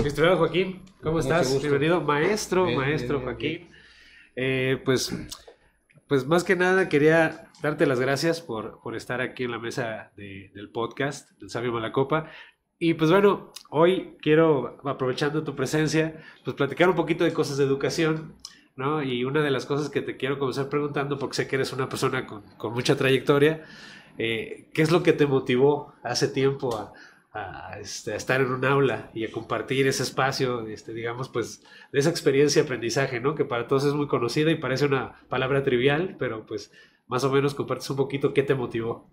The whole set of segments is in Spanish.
Mi estimado Joaquín, ¿cómo estás? Bienvenido, maestro Joaquín. Pues más que nada quería darte las gracias por estar aquí en la mesa del podcast del Sabio Malacopa. Y pues bueno, hoy quiero, aprovechando tu presencia, pues platicar un poquito de cosas de educación, ¿no? Y una de las cosas que te quiero comenzar preguntando, porque sé que eres una persona con mucha trayectoria, ¿qué es lo que te motivó hace tiempo a estar en un aula y a compartir ese espacio, digamos, pues, de esa experiencia de aprendizaje, ¿no? Que para todos es muy conocida y parece una palabra trivial, pero pues más o menos compartes un poquito qué te motivó.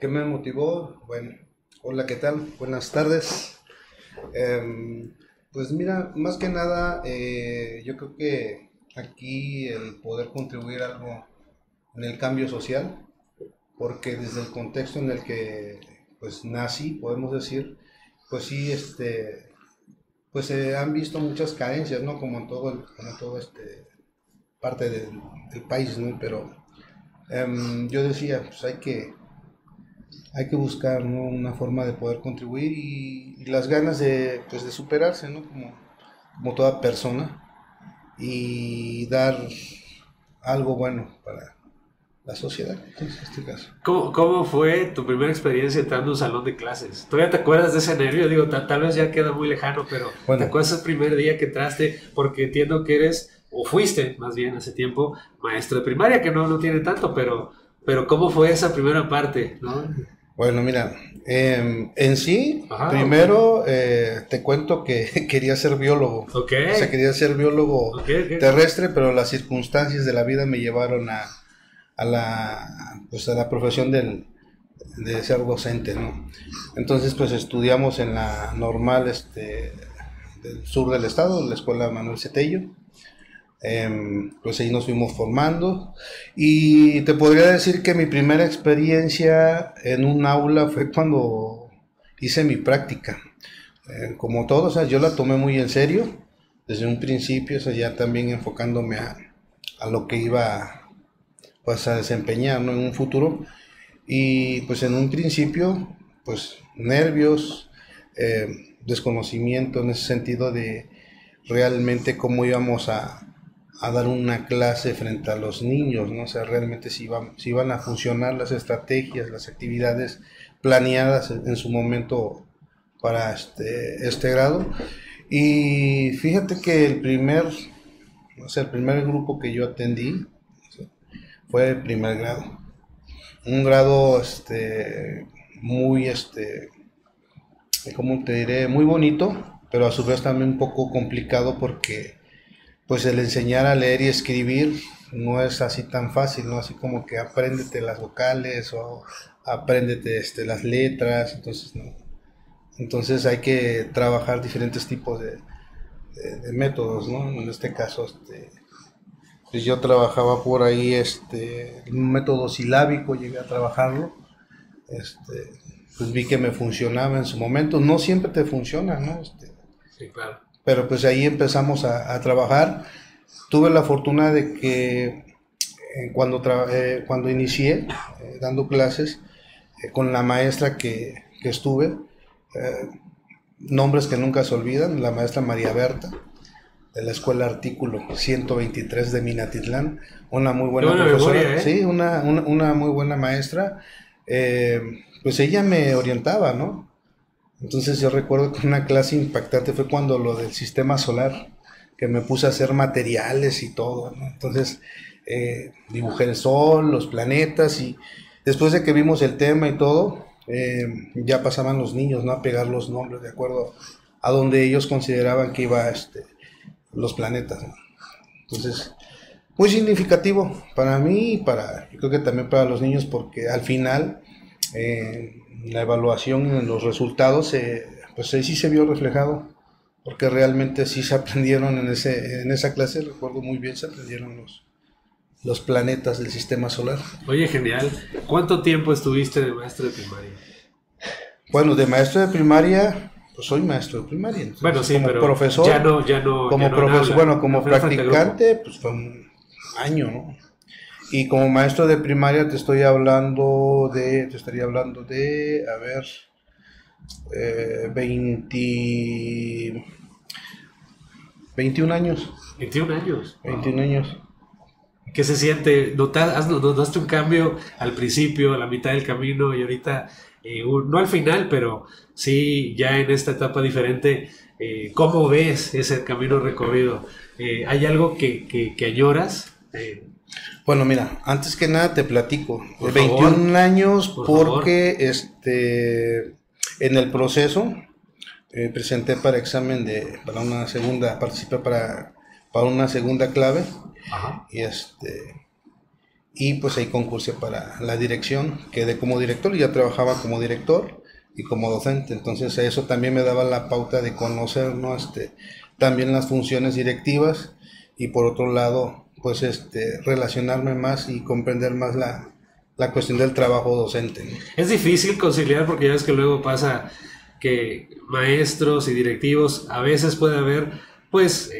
¿Qué me motivó? Bueno, hola, ¿qué tal? Buenas tardes. Pues mira, más que nada, yo creo que aquí el poder contribuir algo en el cambio social, porque desde el contexto en el que pues nací, podemos decir, pues sí, pues se han visto muchas carencias, ¿no? Como en todo parte del país, ¿no? Pero yo decía, pues hay que buscar, ¿no? Una forma de poder contribuir y las ganas pues de superarse, ¿no? Como toda persona y dar algo bueno para la sociedad, entonces, en este caso. ¿Cómo fue tu primera experiencia entrando a un salón de clases? ¿Todavía te acuerdas de ese nervio? Digo, tal vez ya queda muy lejano, pero Bueno, ¿te acuerdas el primer día que entraste? Porque entiendo que eres, o fuiste más bien hace tiempo, maestro de primaria, que no tiene tanto, pero ¿cómo fue esa primera parte, no? Bueno, mira, en sí, Ajá, primero te cuento que quería ser biólogo. Ok. O sea, quería ser biólogo Ok. terrestre, pero las circunstancias de la vida me llevaron pues a la profesión de ser docente, ¿no? Entonces, pues estudiamos en la normal del sur del estado, la Escuela Manuel Cetello. Pues ahí nos fuimos formando y te podría decir que mi primera experiencia en un aula fue cuando hice mi práctica. Como todo, o sea, yo la tomé muy en serio desde un principio, o sea, ya también enfocándome a lo que iba pues a desempeñar, ¿no? En un futuro. Y pues en un principio, pues nervios, desconocimiento en ese sentido de realmente cómo íbamos a dar una clase frente a los niños, ¿no? O sea, realmente si iban a funcionar las estrategias, las actividades planeadas en su momento para este grado. Y fíjate que el primer grupo que yo atendí fue el primer grado. Un grado muy ¿cómo te diré? Muy bonito, pero a su vez también un poco complicado porque pues el enseñar a leer y escribir no es así tan fácil, ¿no? Así como que apréndete las vocales o apréndete las letras, entonces no. Entonces hay que trabajar diferentes tipos de métodos, ¿no? En este caso, pues yo trabajaba por ahí un método silábico, llegué a trabajarlo, pues vi que me funcionaba en su momento, no siempre te funciona, ¿no? Sí, claro. Pero pues ahí empezamos a trabajar. Tuve la fortuna de que cuando inicié dando clases con la maestra que estuve, nombres que nunca se olvidan, la maestra María Berta, de la escuela Artículo 123 de Minatitlán, una muy buena profesora, memoria, ¿eh? Sí, una muy buena maestra, pues ella me orientaba, ¿no? Entonces yo recuerdo que una clase impactante fue cuando lo del sistema solar, que me puse a hacer materiales y todo, ¿no? Entonces dibujé el sol, los planetas y después de que vimos el tema y todo, ya pasaban los niños, ¿no? A pegar los nombres de acuerdo a donde ellos consideraban que iba los planetas, ¿no? Entonces, muy significativo para mí y yo creo que también para los niños porque al final la evaluación en los resultados pues ahí sí se vio reflejado porque realmente sí se aprendieron en esa clase, recuerdo muy bien, se aprendieron los planetas del sistema solar. Oye, genial. ¿Cuánto tiempo estuviste de maestro de primaria? Bueno, de maestro de primaria, pues soy maestro de primaria. Entonces, bueno, sí, como pero profesor, como profesor, bueno, como practicante, pues fue un año, ¿no? Y como maestro de primaria te estaría hablando de, a ver, 21 años. 21 años. 21 años. ¿Qué se siente? ¿Notaste un cambio al principio, a la mitad del camino y ahorita, no al final, pero sí ya en esta etapa diferente? ¿Cómo ves ese camino recorrido? ¿Hay algo que añoras? Bueno, mira, antes que nada te platico. Por 21 favor, años por porque en el proceso presenté para examen para una segunda, participé para una segunda clave. Ajá. Y pues ahí concursé para la dirección, quedé como director y ya trabajaba como director y como docente, entonces eso también me daba la pauta de conocer, ¿no? También las funciones directivas y por otro lado pues relacionarme más y comprender más la cuestión del trabajo docente, ¿no? Es difícil conciliar porque ya ves que luego pasa que maestros y directivos a veces puede haber pues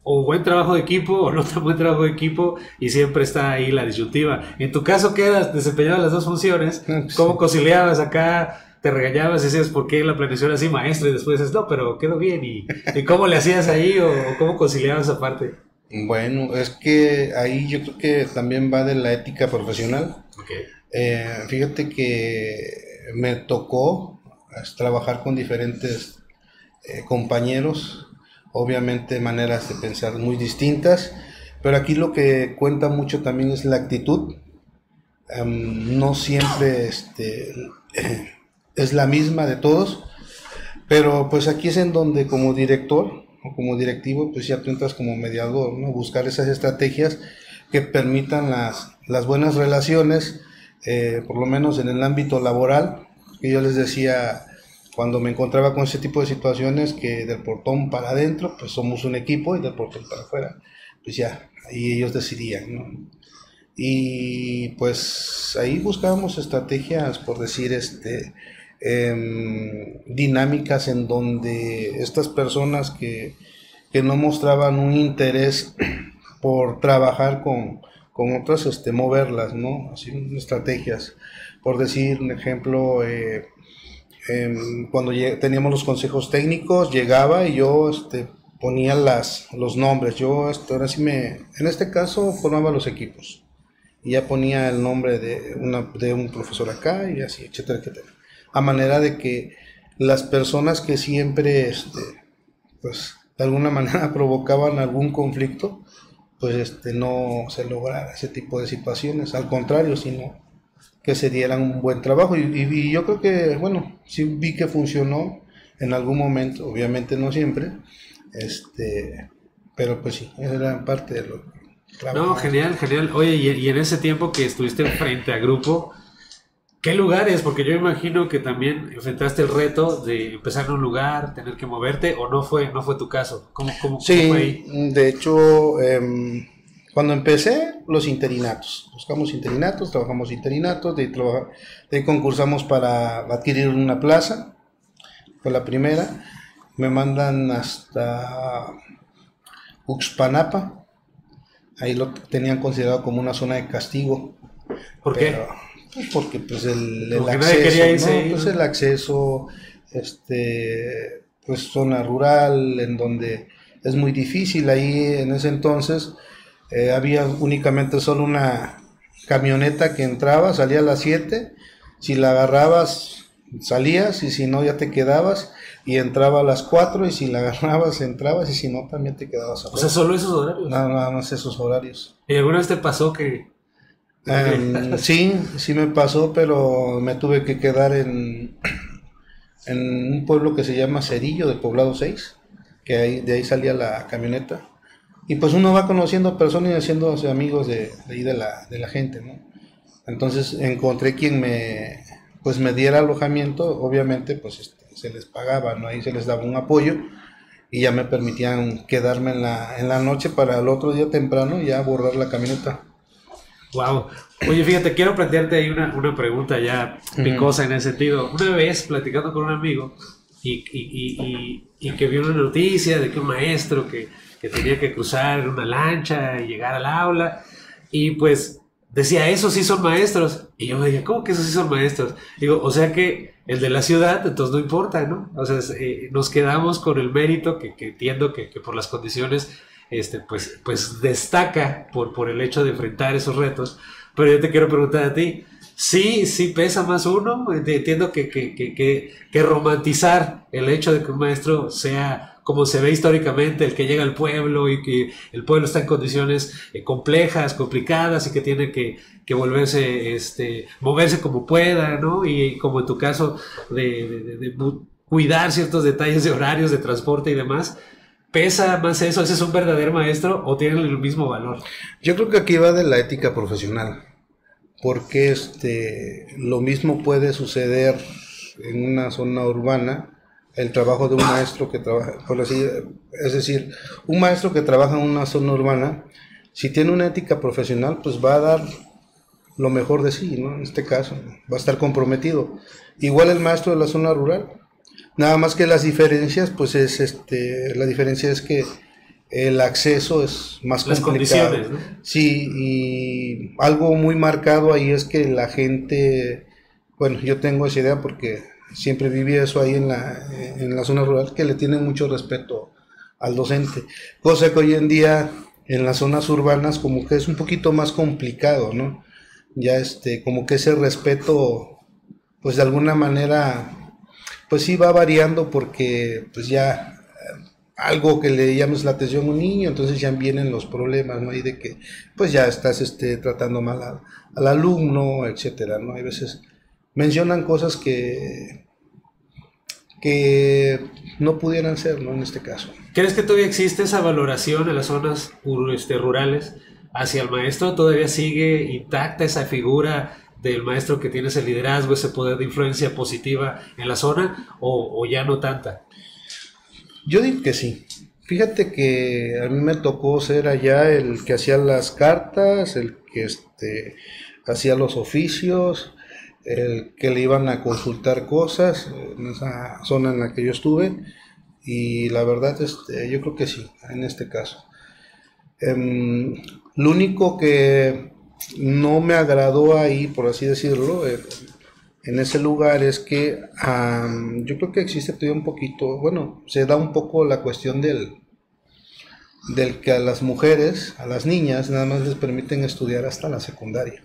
o buen trabajo de equipo o no tan buen trabajo de equipo y siempre está ahí la disyuntiva. En tu caso que desempeñabas las dos funciones, ¿cómo conciliabas acá? Te regañabas y decías, ¿por qué la planeación así, maestro? Y después dices, no, pero quedó bien. ¿Y cómo le hacías ahí o cómo conciliabas esa parte? Bueno, es que ahí yo creo que también va de la ética profesional. Okay. Fíjate que me tocó trabajar con diferentes compañeros, obviamente maneras de pensar muy distintas, pero aquí lo que cuenta mucho también es la actitud. No siempre es la misma de todos, pero pues aquí es en donde como director o como directivo pues ya tú entras como mediador, ¿no? Buscar esas estrategias que permitan las buenas relaciones, por lo menos en el ámbito laboral, que yo les decía cuando me encontraba con ese tipo de situaciones, que del portón para adentro pues somos un equipo y del portón para afuera pues ya, ahí ellos decidían, ¿no? Y pues ahí buscábamos estrategias, por decir, dinámicas en donde estas personas que no mostraban un interés por trabajar con otras, moverlas, ¿no? Así, estrategias. Por decir un ejemplo, cuando teníamos los consejos técnicos, llegaba y yo ponía los nombres. Yo ahora sí en este caso formaba los equipos y ya ponía el nombre de un profesor acá y así, etcétera, etcétera. A manera de que las personas que siempre, pues, de alguna manera provocaban algún conflicto, pues, no se lograra ese tipo de situaciones. Al contrario, sino que se dieran un buen trabajo. Y yo creo que, bueno, sí vi que funcionó en algún momento, obviamente no siempre, pero pues sí, era parte de lo que trabajaba. No, genial, genial. Oye, y en ese tiempo que estuviste frente a grupo, ¿qué lugares? Porque yo imagino que también enfrentaste el reto de empezar en un lugar, tener que moverte, o no fue tu caso. ¿Cómo Sí, fue ahí? de hecho, cuando empecé, los interinatos. Buscamos interinatos, trabajamos interinatos, de ahí concursamos para adquirir una plaza. Fue la primera. Me mandan hasta Uxpanapa. Ahí lo tenían considerado como una zona de castigo. ¿Por qué? Pues porque pues el Como que nadie acceso, quería irse ¿no? ahí, Pues ¿no? el acceso, pues zona rural, en donde es muy difícil. Ahí en ese entonces había únicamente solo una camioneta que entraba, salía a las 7, si la agarrabas salías y si no ya te quedabas, y entraba a las 4 y si la agarrabas entrabas y si no también te quedabas O afuera. sea, solo esos horarios. Nada más esos horarios. ¿Y alguna vez te pasó que... Sí me pasó, pero me tuve que quedar en un pueblo que se llama Cerillo, de Poblado 6, que de ahí salía la camioneta. Y pues uno va conociendo personas y haciéndose amigos de ahí de la gente, ¿no? Entonces encontré quien me diera alojamiento, obviamente pues se les pagaba, ¿no? Ahí se les daba un apoyo y ya me permitían quedarme en la noche para el otro día temprano ya abordar la camioneta. Wow. Oye, fíjate, quiero plantearte ahí una pregunta ya picosa en ese sentido. Una vez platicando con un amigo y que vio una noticia de que un maestro que tenía que cruzar en una lancha y llegar al aula y pues decía, esos sí son maestros. Y yo me dije, ¿cómo que esos sí son maestros? Digo, o sea que el de la ciudad, entonces no importa, ¿no? O sea, nos quedamos con el mérito que entiendo que por las condiciones, pues destaca por el hecho de enfrentar esos retos. Pero yo te quiero preguntar a ti, sí, sí pesa más uno. Entiendo que romantizar el hecho de que un maestro sea como se ve históricamente, el que llega al pueblo y que el pueblo está en condiciones complejas, complicadas y que tiene que volverse, moverse como pueda, ¿no? Y como en tu caso, de cuidar ciertos detalles de horarios, de transporte y demás. ¿Pesa más eso? ¿Ese es un verdadero maestro o tienen el mismo valor? Yo creo que aquí va de la ética profesional, porque lo mismo puede suceder en una zona urbana, el trabajo de un maestro que trabaja, por así, es decir, un maestro que trabaja en una zona urbana, si tiene una ética profesional, pues va a dar lo mejor de sí, ¿no? En este caso, va a estar comprometido. Igual el maestro de la zona rural, nada más que las diferencias, pues la diferencia es que el acceso es más Las complicado. condiciones, ¿no? Sí, y algo muy marcado ahí es que la gente, bueno, yo tengo esa idea porque siempre viví eso ahí en la zona rural, que le tienen mucho respeto al docente, cosa que hoy en día en las zonas urbanas como que es un poquito más complicado, ¿no? Ya como que ese respeto, pues de alguna manera, pues sí va variando porque pues ya algo que le llames la atención a un niño, entonces ya vienen los problemas, ¿no? Y de que pues ya estás tratando mal al alumno, etcétera, ¿no? Hay veces mencionan cosas que no pudieran ser, ¿no? En este caso. ¿Crees que todavía existe esa valoración en las zonas rurales hacia el maestro? ¿Todavía sigue intacta esa figura del maestro que tiene ese liderazgo, ese poder de influencia positiva en la zona o ya no tanta? Yo digo que sí. Fíjate que a mí me tocó ser allá el que hacía las cartas, el que hacía los oficios, el que le iban a consultar cosas en esa zona en la que yo estuve. Y la verdad, yo creo que sí, en este caso. Lo único que no me agradó ahí, por así decirlo, en ese lugar es que yo creo que existe todavía un poquito, bueno, se da un poco la cuestión del que a las mujeres, a las niñas, nada más les permiten estudiar hasta la secundaria.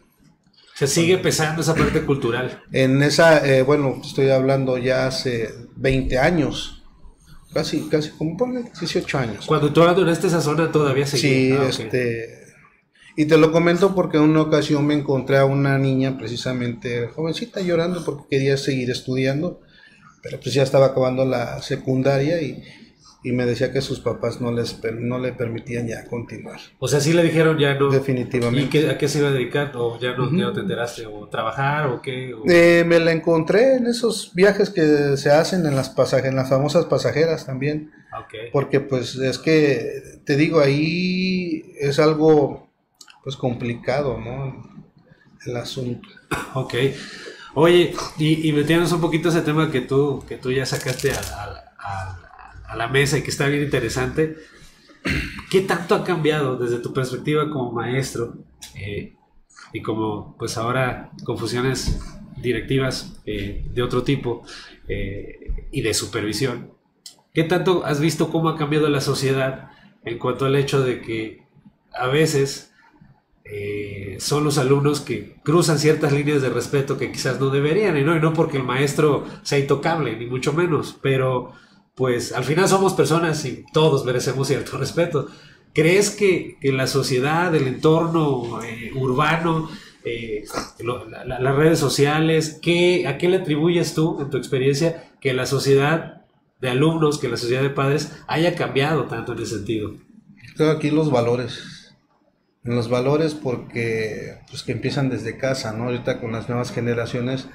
Se sigue pesando esa parte cultural. En esa, bueno, estoy hablando ya hace 20 años, casi como ponle 18 años. Cuando tú abandonaste esa zona todavía seguía. Sí, y te lo comento porque en una ocasión me encontré a una niña precisamente jovencita llorando porque quería seguir estudiando, pero pues ya estaba acabando la secundaria y me decía que sus papás no le permitían ya continuar. O sea, sí le dijeron ya no. Definitivamente. ¿Y a qué se iba a dedicar? ¿O ya no te enteraste? ¿O trabajar? ¿O qué? Me la encontré en esos viajes que se hacen en en las famosas pasajeras también. Okay. Porque pues es que, te digo, ahí es algo pues complicado, ¿no? El asunto. Ok. Oye, y metiéndonos un poquito ese tema que tú ya sacaste a la mesa y que está bien interesante, ¿qué tanto ha cambiado desde tu perspectiva como maestro y como pues ahora con funciones directivas de otro tipo y de supervisión? ¿Qué tanto has visto cómo ha cambiado la sociedad en cuanto al hecho de que a veces son los alumnos que cruzan ciertas líneas de respeto que quizás no deberían, y no porque el maestro sea intocable, ni mucho menos, pero pues al final somos personas y todos merecemos cierto respeto? ¿Crees que la sociedad, el entorno urbano, las redes sociales, a qué le atribuyes tú, en tu experiencia, que la sociedad de alumnos, que la sociedad de padres haya cambiado tanto en ese sentido? Creo aquí los valores. En los valores porque pues que empiezan desde casa, ¿no? Ahorita con las nuevas generaciones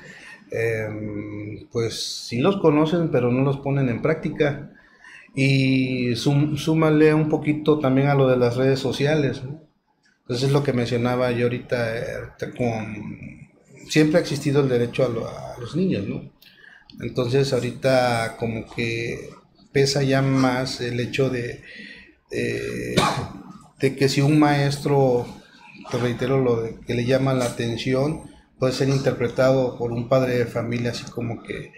pues sí los conocen pero no los ponen en práctica y súmale un poquito también a lo de las redes sociales, ¿no? Entonces es lo que mencionaba yo ahorita, siempre ha existido el derecho a los niños, ¿no? Entonces ahorita como que pesa ya más el hecho de que si un maestro, te reitero lo de que le llama la atención, puede ser interpretado por un padre de familia así como que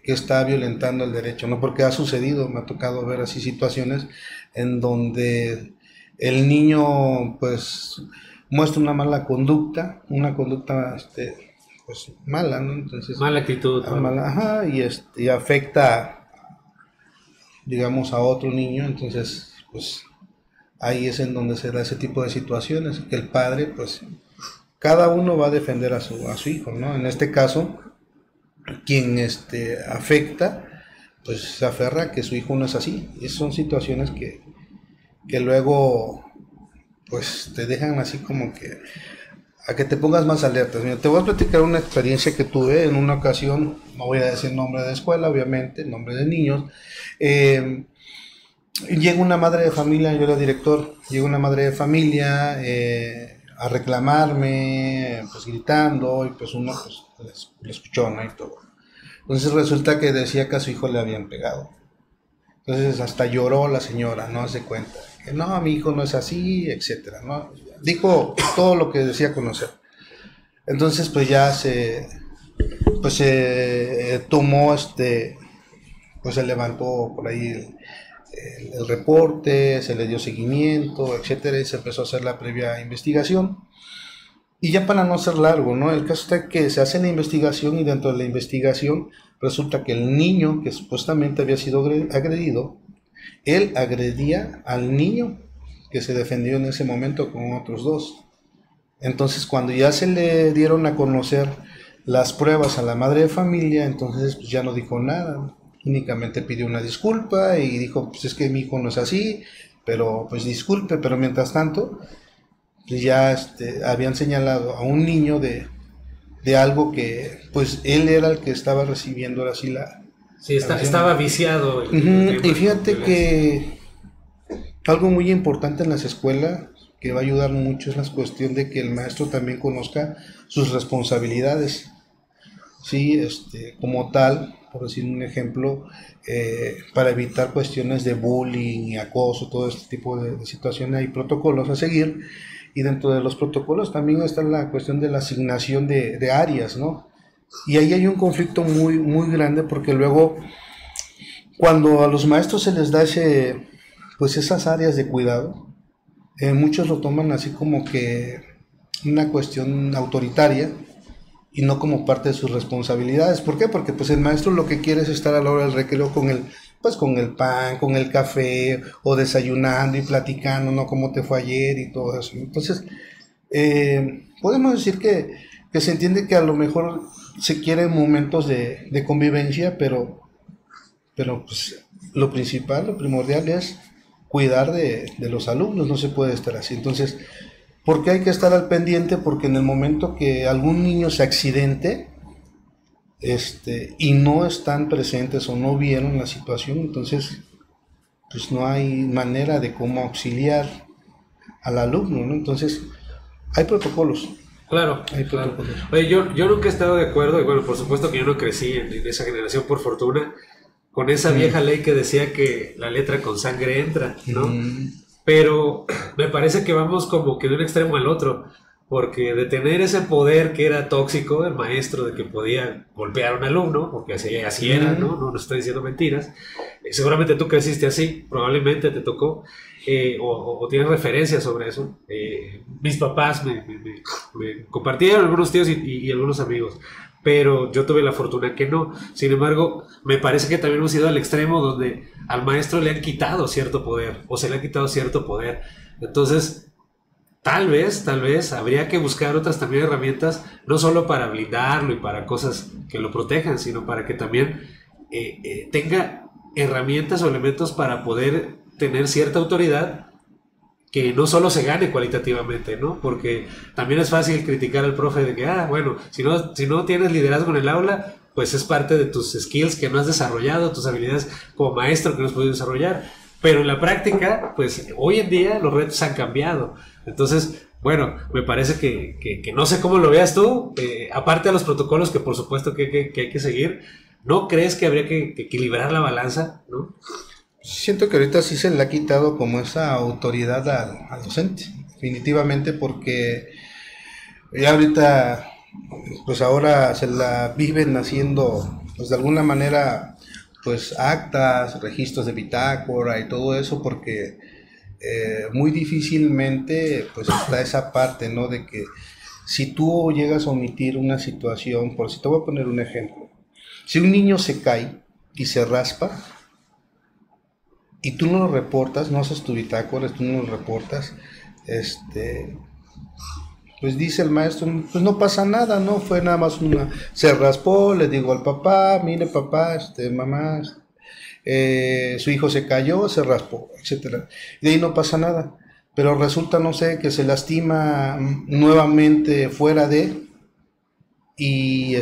está violentando el derecho, ¿no? Porque ha sucedido, me ha tocado ver así situaciones en donde el niño pues muestra una mala conducta, pues mala, ¿no? Entonces, Mala actitud. mala, ajá, y afecta, digamos, a otro niño, entonces, pues ahí es en donde se da ese tipo de situaciones, que el padre, pues, cada uno va a defender a su hijo, ¿no? En este caso, quien afecta, pues se aferra a que su hijo no es así. Y son situaciones que luego, pues, te dejan así como que a que te pongas más alertas. Mira, te voy a platicar una experiencia que tuve en una ocasión, no voy a decir nombre de escuela, obviamente, nombre de niños. Llega una madre de familia, yo era director, llega una madre de familia a reclamarme, pues gritando, y pues uno pues le escuchó, ¿no? Y todo. Entonces resulta que decía que a su hijo le habían pegado. Entonces hasta lloró la señora, no hace cuenta. Que no, mi hijo no es así, etcétera, ¿no? Dijo todo lo que decía conocer. Entonces pues ya se tomó pues se levantó por ahí el reporte, se le dio seguimiento, etcétera, y se empezó a hacer la previa investigación. Y ya para no ser largo, ¿no? El caso está que se hace la investigación y dentro de la investigación resulta que el niño que supuestamente había sido agredido, él agredía al niño que se defendió en ese momento con otros dos. Entonces cuando ya se le dieron a conocer las pruebas a la madre de familia, entonces pues ya no dijo nada, únicamente pidió una disculpa y dijo, pues es que mi hijo no es así, pero pues disculpe, pero mientras tanto pues ya habían señalado a un niño de algo que pues él era el que estaba recibiendo ahora sí Sí, estaba viciado. Y fíjate que algo muy importante en las escuelas que va a ayudar mucho es la cuestión de que el maestro también conozca sus responsabilidades. Sí, como tal, por decir un ejemplo, para evitar cuestiones de bullying y acoso, todo este tipo de situaciones, hay protocolos a seguir. Y dentro de los protocolos también está la cuestión de la asignación de áreas, ¿no? Y ahí hay un conflicto muy, muy grande porque luego, cuando a los maestros se les da pues esas áreas de cuidado, muchos lo toman así como que una cuestión autoritaria y no como parte de sus responsabilidades. ¿Por qué? Porque pues el maestro lo que quiere es estar a la hora del recreo con el pan, con el café, o desayunando y platicando, ¿no? Cómo te fue ayer y todo eso. Entonces, podemos decir que se entiende que a lo mejor se quieren momentos de convivencia, pero pues lo principal, lo primordial es cuidar de los alumnos, no se puede estar así. Entonces, ¿por qué hay que estar al pendiente? Porque en el momento que algún niño se accidente, y no están presentes o no vieron la situación, entonces pues no hay manera de cómo auxiliar al alumno, ¿no? Entonces hay protocolos. Claro, Hay claro. protocolos. Oye, yo nunca he estado de acuerdo, y bueno, por supuesto que yo no crecí en esa generación por fortuna, con esa vieja ley que decía que la letra con sangre entra, ¿no? Pero me parece que vamos como que de un extremo al otro, porque de tener ese poder que era tóxico, el maestro, de que podía golpear a un alumno, porque así era, ¿no? No estoy diciendo mentiras. Seguramente tú creciste así, probablemente te tocó, o tienes referencias sobre eso. Mis papás me compartieron, algunos tíos y algunos amigos, pero yo tuve la fortuna que no. Sin embargo, me parece que también hemos ido al extremo donde al maestro le han quitado cierto poder, o se le ha quitado cierto poder. Entonces, tal vez habría que buscar otras también herramientas, no solo para blindarlo y para cosas que lo protejan, sino para que también tenga herramientas o elementos para poder tener cierta autoridad que no solo se gane cualitativamente, ¿no? Porque también es fácil criticar al profe de que, bueno, si no tienes liderazgo en el aula, pues es parte de tus skills que no has desarrollado, tus habilidades como maestro que no has podido desarrollar. Pero en la práctica, pues hoy en día los retos han cambiado. Entonces, bueno, me parece que no sé cómo lo veas tú, aparte de los protocolos que por supuesto que hay que seguir, ¿no crees que habría que equilibrar la balanza, ¿no? Siento que ahorita sí se le ha quitado como esa autoridad al docente, definitivamente, porque Ya ahorita, pues ahora se la viven haciendo, pues de alguna manera, pues actas, registros de bitácora y todo eso, porque muy difícilmente pues está esa parte, ¿no? De que si tú llegas a omitir una situación, por si te voy a poner un ejemplo, si un niño se cae y se raspa y tú no lo reportas, no haces tu bitácora, tú no lo reportas, pues dice el maestro, pues no pasa nada, ¿no? Fue nada más se raspó, le digo al papá, mire papá, mamá, su hijo se cayó, se raspó, etcétera. Y de ahí no pasa nada. Pero resulta, no sé, que se lastima nuevamente fuera de y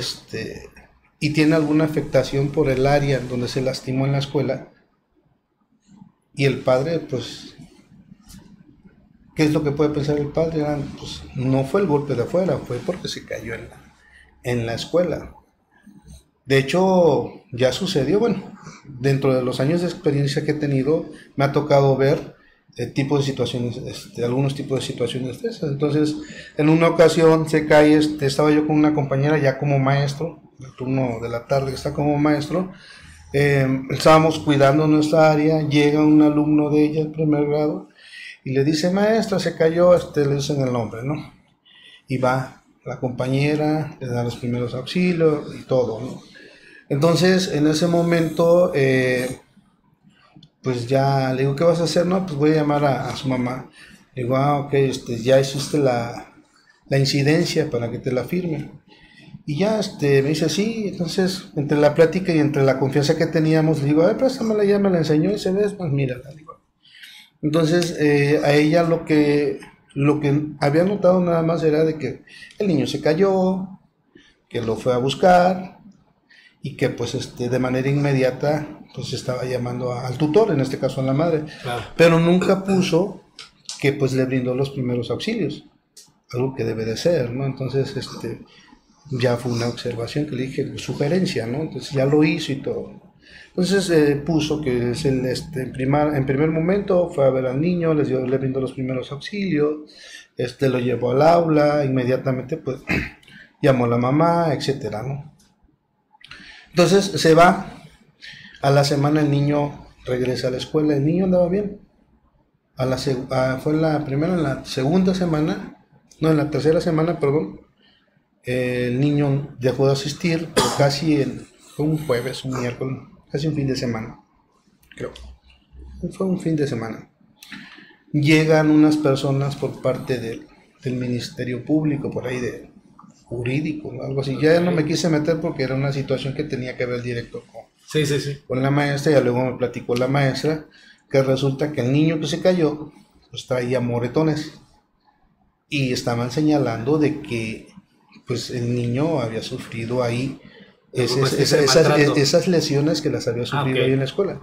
y tiene alguna afectación por el área donde se lastimó en la escuela. Y el padre, pues, ¿qué es lo que puede pensar el padre? Pues no fue el golpe de afuera, fue porque se cayó en la escuela. De hecho, ya sucedió, bueno, dentro de los años de experiencia que he tenido, me ha tocado ver tipos de situaciones, algunos tipos de situaciones de esas. Entonces, en una ocasión se cae, estaba yo con una compañera ya como maestro, el turno de la tarde que está como maestro, estábamos cuidando nuestra área, llega un alumno de ella, el primer grado, y le dice, maestra, se cayó, le dicen el nombre, ¿no? Y va la compañera, le da los primeros auxilios y todo, ¿no? Entonces, en ese momento, pues ya le digo, ¿qué vas a hacer? No, pues voy a llamar a su mamá. Le digo, ok, ya hiciste la incidencia para que te la firme. Y ya, me dice, sí. Entonces, entre la plática y entre la confianza que teníamos, le digo, préstamela, ya me la enseñó y se ve, pues mírala, digo. Entonces, a ella lo que había notado nada más era de que el niño se cayó, que lo fue a buscar, y que pues de manera inmediata pues estaba llamando al tutor, en este caso a la madre, claro. Pero nunca puso que pues le brindó los primeros auxilios, algo que debe de ser, ¿no? Entonces ya fue una observación que le dije, sugerencia, ¿no? Entonces ya lo hizo y todo. Entonces puso que es en primer momento fue a ver al niño, le brindó los primeros auxilios, lo llevó al aula, inmediatamente pues llamó a la mamá, etcétera, ¿no? Entonces se va, a la semana el niño regresa a la escuela, el niño andaba bien. Fue la primera, en la segunda semana, no, en la tercera semana, perdón, el niño dejó de asistir, pero fue un jueves, un miércoles, casi un fin de semana, creo. Fue un fin de semana. Llegan unas personas por parte del Ministerio Público, por ahí jurídico, algo así. Ya no me quise meter porque era una situación que tenía que ver directo con la maestra. Y luego me platicó la maestra que resulta que el niño que se cayó pues traía moretones y estaban señalando de que pues el niño había sufrido ahí esas lesiones que las había sufrido ahí en la escuela.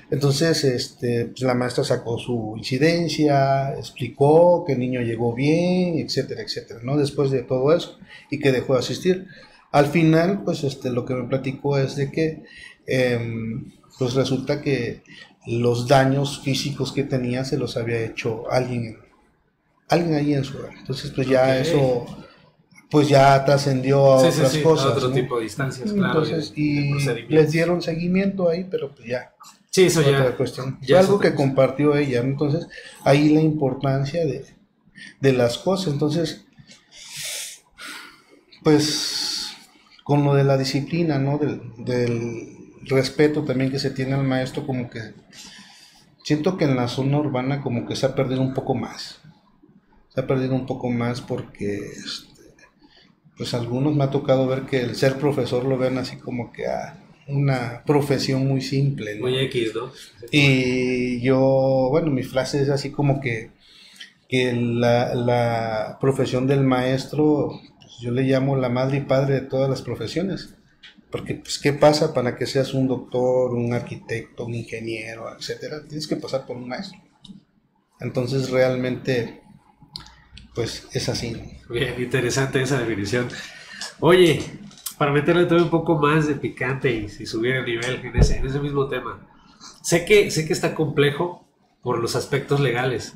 Entonces pues la maestra sacó su incidencia, explicó que el niño llegó bien, etcétera, etcétera, ¿no? Después de todo eso, y que dejó de asistir. Al final, pues lo que me platicó es de que pues resulta que los daños físicos que tenía se los había hecho alguien ahí en su hogar. Entonces pues ya eso pues ya trascendió a otras cosas, a otro, ¿no? tipo de distancias, claro. Entonces, y les dieron seguimiento ahí, pero pues ya. Sí, eso ya. Otra cuestión. Fue algo que compartió ella. Entonces, ahí la importancia de las cosas. Entonces, pues, con lo de la disciplina, ¿no? Del respeto también que se tiene al maestro, como que siento que en la zona urbana como que se ha perdido un poco más. Se ha perdido un poco más porque pues algunos me ha tocado ver que el ser profesor lo ven así como que a una profesión muy simple, ¿no? Muy X, ¿no? Y yo, bueno, mi frase es así como que la profesión del maestro, pues yo le llamo la madre y padre de todas las profesiones. Porque, pues, ¿qué pasa para que seas un doctor, un arquitecto, un ingeniero, etcétera? Tienes que pasar por un maestro. Entonces, realmente, pues, es así. Bien, interesante esa definición. Oye, para meterle todavía un poco más de picante y subir el nivel en ese mismo tema. Sé que está complejo por los aspectos legales,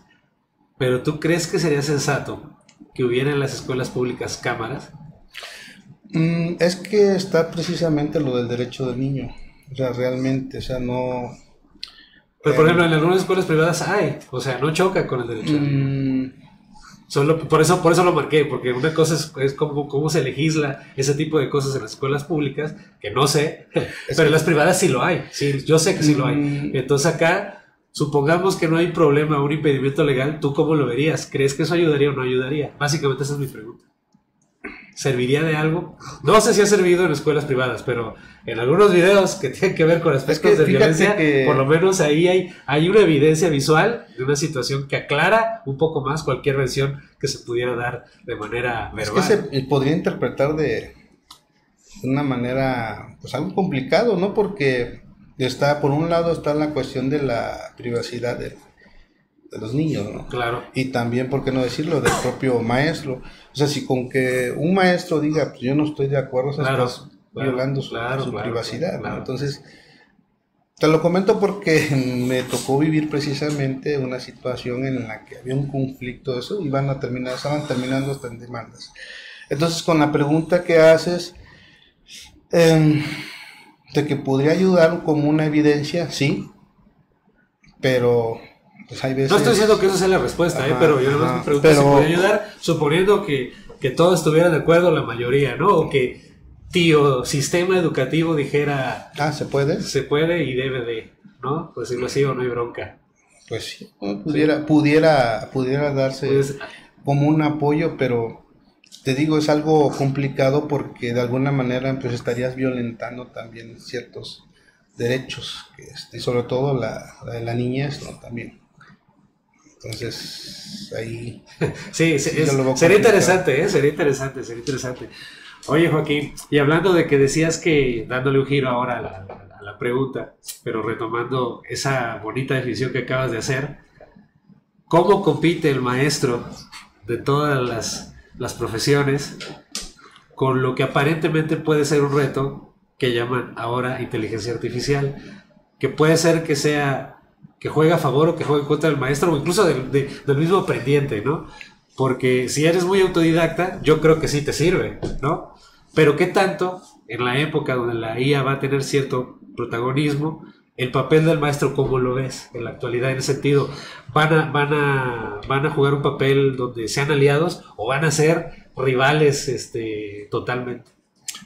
pero ¿tú crees que sería sensato que hubiera en las escuelas públicas cámaras? Es que está precisamente lo del derecho del niño. O sea, realmente, o sea, no... Pero, por ejemplo, en algunas escuelas privadas hay, o sea, no choca con el derecho del niño. Solo, por eso lo marqué, porque una cosa es cómo se legisla ese tipo de cosas en las escuelas públicas, que no sé, pero en las privadas sí lo hay, sí, yo sé que sí lo hay. Entonces acá, supongamos que no hay problema, un impedimento legal, ¿tú cómo lo verías? ¿Crees que eso ayudaría o no ayudaría? Básicamente esa es mi pregunta. ¿Serviría de algo? No sé si ha servido en escuelas privadas, pero en algunos videos que tienen que ver con aspectos de violencia, por lo menos ahí hay una evidencia visual de una situación que aclara un poco más cualquier versión que se pudiera dar de manera verbal. Es que se podría interpretar de una manera, pues algo complicado, ¿no? Porque por un lado está la cuestión de la privacidad de los niños, ¿no? Claro. Y también, ¿por qué no decirlo?, del propio maestro. O sea, si con que un maestro diga, pues yo no estoy de acuerdo, estás violando su privacidad, ¿no? Entonces, te lo comento porque me tocó vivir precisamente una situación en la que había un conflicto de eso y estaban terminando hasta en demandas. Entonces, con la pregunta que haces, de que podría ayudar como una evidencia, sí, pero... Pues hay veces... No estoy diciendo que esa sea la respuesta, pero yo nada más me pregunto si podría ayudar, suponiendo que todos estuvieran de acuerdo, la mayoría, ¿no? O que sistema educativo dijera... ¿se puede? Se puede y debe de, ¿no? Pues decirlo así o no hay bronca. Pues sí, pudiera darse como un apoyo, pero te digo, es algo complicado porque de alguna manera pues estarías violentando también ciertos derechos, y sobre todo la de la niñez, ¿no? También. Entonces, ahí... sí, sería interesante, sería interesante. Oye, Joaquín, y hablando de que decías que, dándole un giro ahora a la pregunta, pero retomando esa bonita definición que acabas de hacer, ¿cómo compite el maestro de todas las profesiones con lo que aparentemente puede ser un reto que llaman ahora inteligencia artificial, que puede ser que juegue a favor o que juegue en contra del maestro o incluso del mismo aprendiente, ¿no? Porque si eres muy autodidacta, yo creo que sí te sirve, ¿no? Pero ¿qué tanto en la época donde la IA va a tener cierto protagonismo, el papel del maestro, cómo lo ves en la actualidad? En ese sentido, ¿van a jugar un papel donde sean aliados o van a ser rivales totalmente?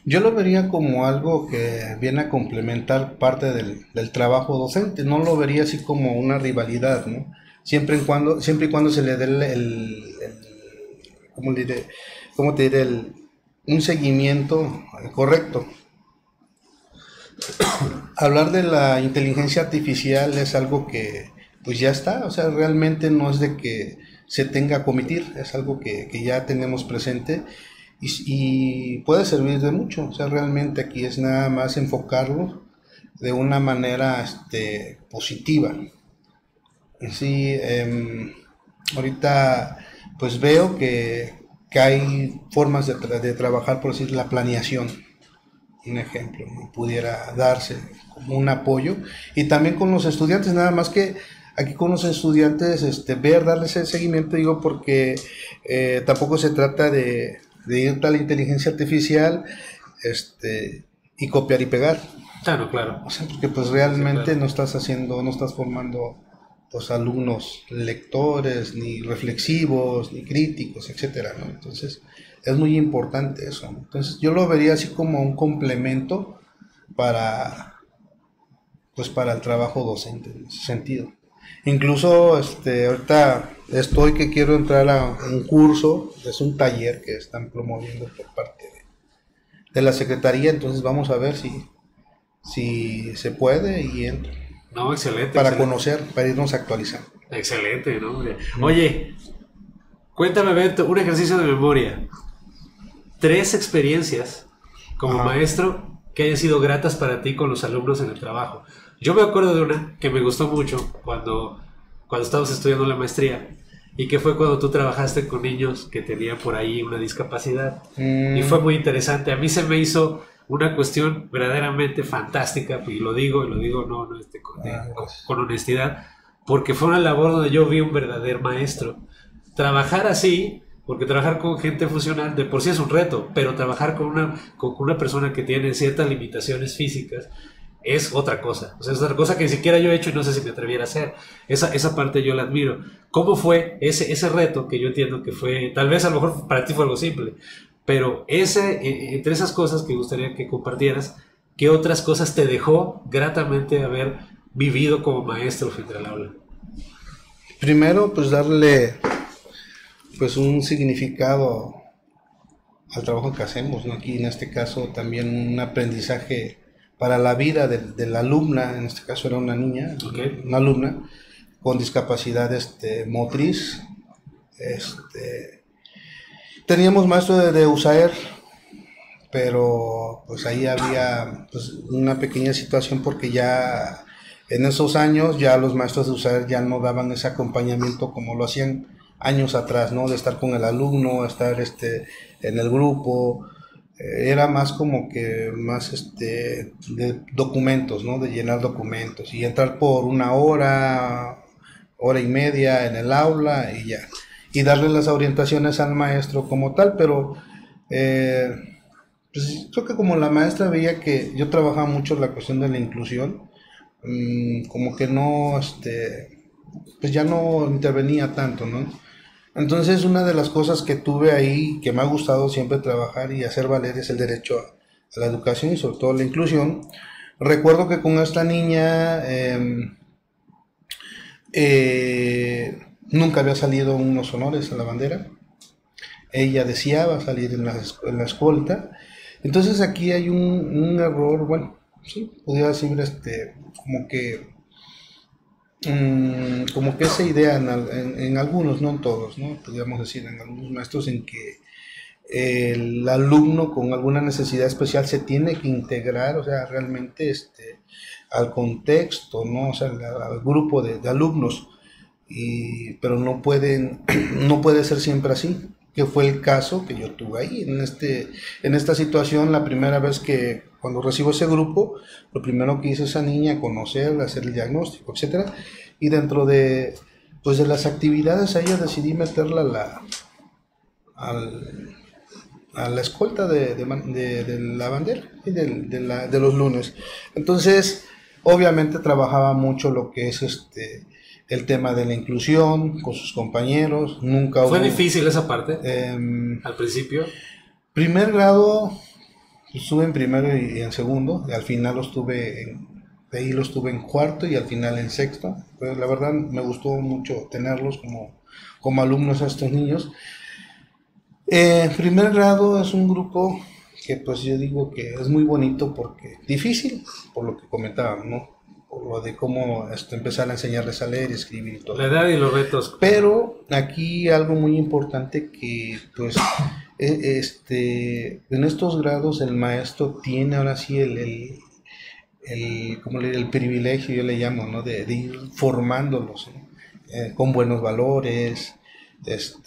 Yo lo vería como algo que viene a complementar parte del trabajo docente, no lo vería así como una rivalidad, ¿no? Siempre y cuando se le dé ¿cómo te diré? Un seguimiento correcto. Hablar de la inteligencia artificial es algo que pues ya está, o sea, realmente no es de que se tenga que omitir, es algo que ya tenemos presente. Y puede servir de mucho, o sea, realmente aquí es nada más enfocarlo de una manera positiva. Sí, ahorita pues veo que hay formas de trabajar, por decir, la planeación, un ejemplo, ¿no? Pudiera darse como un apoyo, y también con los estudiantes, nada más que aquí con los estudiantes darles el seguimiento, digo, porque tampoco se trata de irte a la inteligencia artificial y copiar y pegar. Claro. O sea, porque pues realmente no estás formando pues alumnos lectores, ni reflexivos, ni críticos, etcétera, ¿no? Entonces, es muy importante eso, ¿no? Entonces, yo lo vería así como un complemento para el trabajo docente en ese sentido. Incluso ahorita que quiero entrar a un curso, es un taller que están promoviendo por parte de la Secretaría, entonces vamos a ver si se puede y entro. No, excelente. Para conocer, para irnos actualizando. Excelente, ¿no? Oye, cuéntame, Beto, un ejercicio de memoria. 3 experiencias como maestro que hayan sido gratas para ti con los alumnos en el trabajo. Yo me acuerdo de una que me gustó mucho cuando estábamos estudiando la maestría, y que fue cuando tú trabajaste con niños que tenían por ahí una discapacidad. Y fue muy interesante. A mí se me hizo una cuestión verdaderamente fantástica, y lo digo no con honestidad, porque fue una labor donde yo vi un verdadero maestro. Trabajar así, porque trabajar con gente funcional de por sí es un reto, pero trabajar con una persona que tiene ciertas limitaciones físicas es otra cosa. O sea, es otra cosa que ni siquiera yo he hecho y no sé si me atreviera a hacer. Esa parte yo la admiro. ¿Cómo fue ese reto que yo entiendo que fue, tal vez a lo mejor para ti fue algo simple, pero entre esas cosas que gustaría que compartieras, ¿qué otras cosas te dejó gratamente haber vivido como maestro frente al aula? Primero, pues darle pues un significado al trabajo que hacemos, ¿no? Aquí en este caso también un aprendizaje para la vida de la alumna, en este caso era una niña, Okay. una alumna con discapacidad motriz. Teníamos maestro de USAER, pero pues ahí había pues, una pequeña situación porque ya en esos años ya los maestros de USAER ya no daban ese acompañamiento como lo hacían años atrás, ¿no? De estar con el alumno, estar en el grupo, era más como que más de documentos, ¿no? De llenar documentos y entrar por una hora, hora y media en el aula y ya. Y darle las orientaciones al maestro como tal, pero pues creo que como la maestra veía que yo trabajaba mucho la cuestión de la inclusión, como que no, pues ya no intervenía tanto, ¿no? Entonces una de las cosas que tuve ahí, que me ha gustado siempre trabajar y hacer valer es el derecho a la educación y sobre todo la inclusión. Recuerdo que con esta niña nunca había salido unos honores a la bandera. Ella deseaba salir en la escolta. Entonces aquí hay un error, bueno, sí, podría decir como que esa idea en algunos, no en todos, ¿no? Podríamos decir en algunos maestros en que el alumno con alguna necesidad especial se tiene que integrar, o sea, realmente al contexto, ¿no? O sea, al grupo de alumnos, pero no no puede ser siempre así, que fue el caso que yo tuve ahí, en esta situación, la primera vez que cuando recibo ese grupo, lo primero que hice esa niña, conocerla, hacer el diagnóstico, etcétera, y dentro pues de las actividades a ella decidí meterla a la escolta de la bandera y de los lunes. Entonces, obviamente trabajaba mucho lo que es el tema de la inclusión con sus compañeros. Nunca ¿Fue hubo, difícil esa parte al principio? primer grado estuve en primero y en segundo, y al final de ahí los tuve en cuarto y al final en sexto. Pues la verdad me gustó mucho tenerlos como alumnos a estos niños. Primer grado es un grupo que pues yo digo que es muy bonito porque difícil, por lo que comentaban, ¿no? Por lo de cómo empezar a enseñarles a leer y escribir y todo. La edad y los retos. Pero aquí algo muy importante que pues en estos grados el maestro tiene ahora sí el privilegio, yo le llamo, ¿no? De ir formándolos, ¿no? Con buenos valores,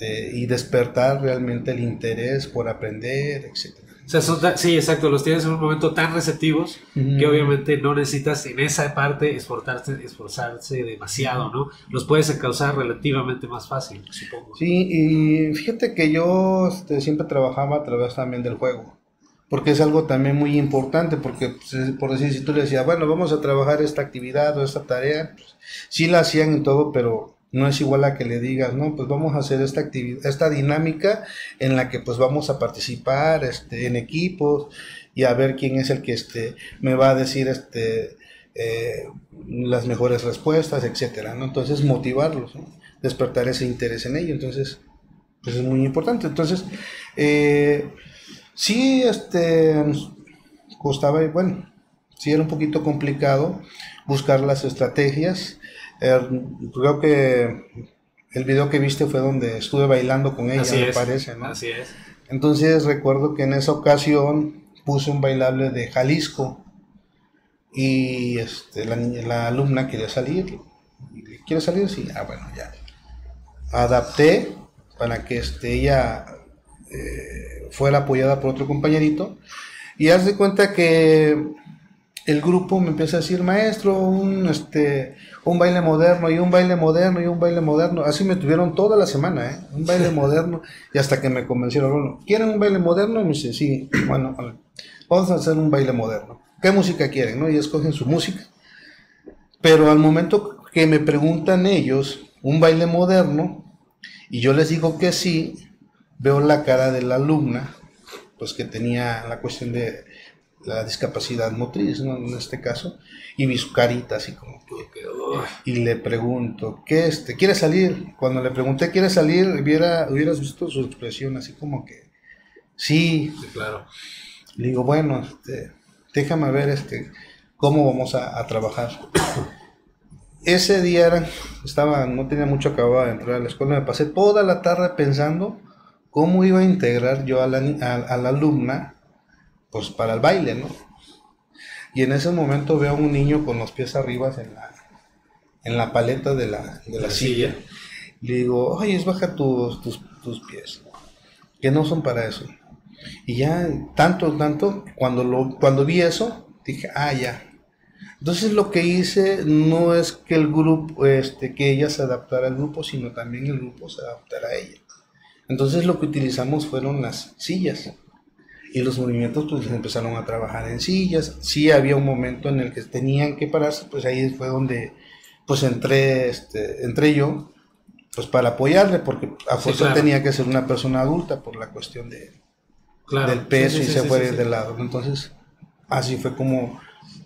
y despertar realmente el interés por aprender, etcétera. O sea, sí, exacto, los tienes en un momento tan receptivos que obviamente no necesitas en esa parte esforzarse demasiado, ¿no? Los puedes encauzar relativamente más fácil, supongo. Sí, y fíjate que yo siempre trabajaba a través también del juego, porque es algo también muy importante, porque pues, por decir, si tú le decías, bueno, vamos a trabajar esta actividad o esta tarea, pues, sí la hacían y todo, pero no es igual a que le digas, no, pues vamos a hacer esta actividad, esta dinámica en la que pues vamos a participar en equipos y a ver quién es el que me va a decir las mejores respuestas, etcétera, ¿no? Entonces motivarlos, ¿no? Despertar ese interés en ello, entonces pues es muy importante. Entonces sí, costaba, bueno, sí era un poquito complicado buscar las estrategias. Creo que el video que viste fue donde estuve bailando con ella, me parece, ¿no? Así es. Entonces recuerdo que en esa ocasión puse un bailable de Jalisco y la alumna quería salir. ¿Quiere salir? Sí, bueno, ya. Adapté para que ella fuera apoyada por otro compañerito y haz de cuenta que el grupo me empieza a decir, maestro, un baile moderno y un baile moderno y un baile moderno. Así me tuvieron toda la semana, ¿eh? Un baile moderno. Y hasta que me convencieron, bueno, ¿quieren un baile moderno? Y me dice, sí, bueno, vamos a hacer un baile moderno. ¿Qué música quieren? ¿No? Y escogen su música. Pero al momento que me preguntan ellos un baile moderno, y yo les digo que sí, veo la cara de la alumna, pues que tenía la cuestión de la discapacidad motriz, ¿no? En este caso, y vi su carita así como que, y le pregunto, ¿qué quiere salir? Cuando le pregunté, ¿quiere salir? Hubieras visto su expresión así como que, sí, claro. Le digo, bueno, déjame ver cómo vamos a trabajar. Ese día no tenía mucho acabado de entrar a la escuela, me pasé toda la tarde pensando cómo iba a integrar yo a la alumna, pues para el baile, ¿no? Y en ese momento veo a un niño con los pies arriba en la paleta de la silla. Le digo, oye, baja tus pies, que no son para eso. Y ya, tanto, cuando vi eso, dije, ya. Entonces lo que hice no es que el grupo, que ella se adaptara al grupo, sino también el grupo se adaptara a ella. Entonces lo que utilizamos fueron las sillas. Y los movimientos pues empezaron a trabajar en sillas. Sí había un momento en el que tenían que pararse, pues ahí fue donde pues entré yo, pues para apoyarle, porque a fuerza tenía que ser una persona adulta por la cuestión del peso, y se fue de lado. Entonces así fue como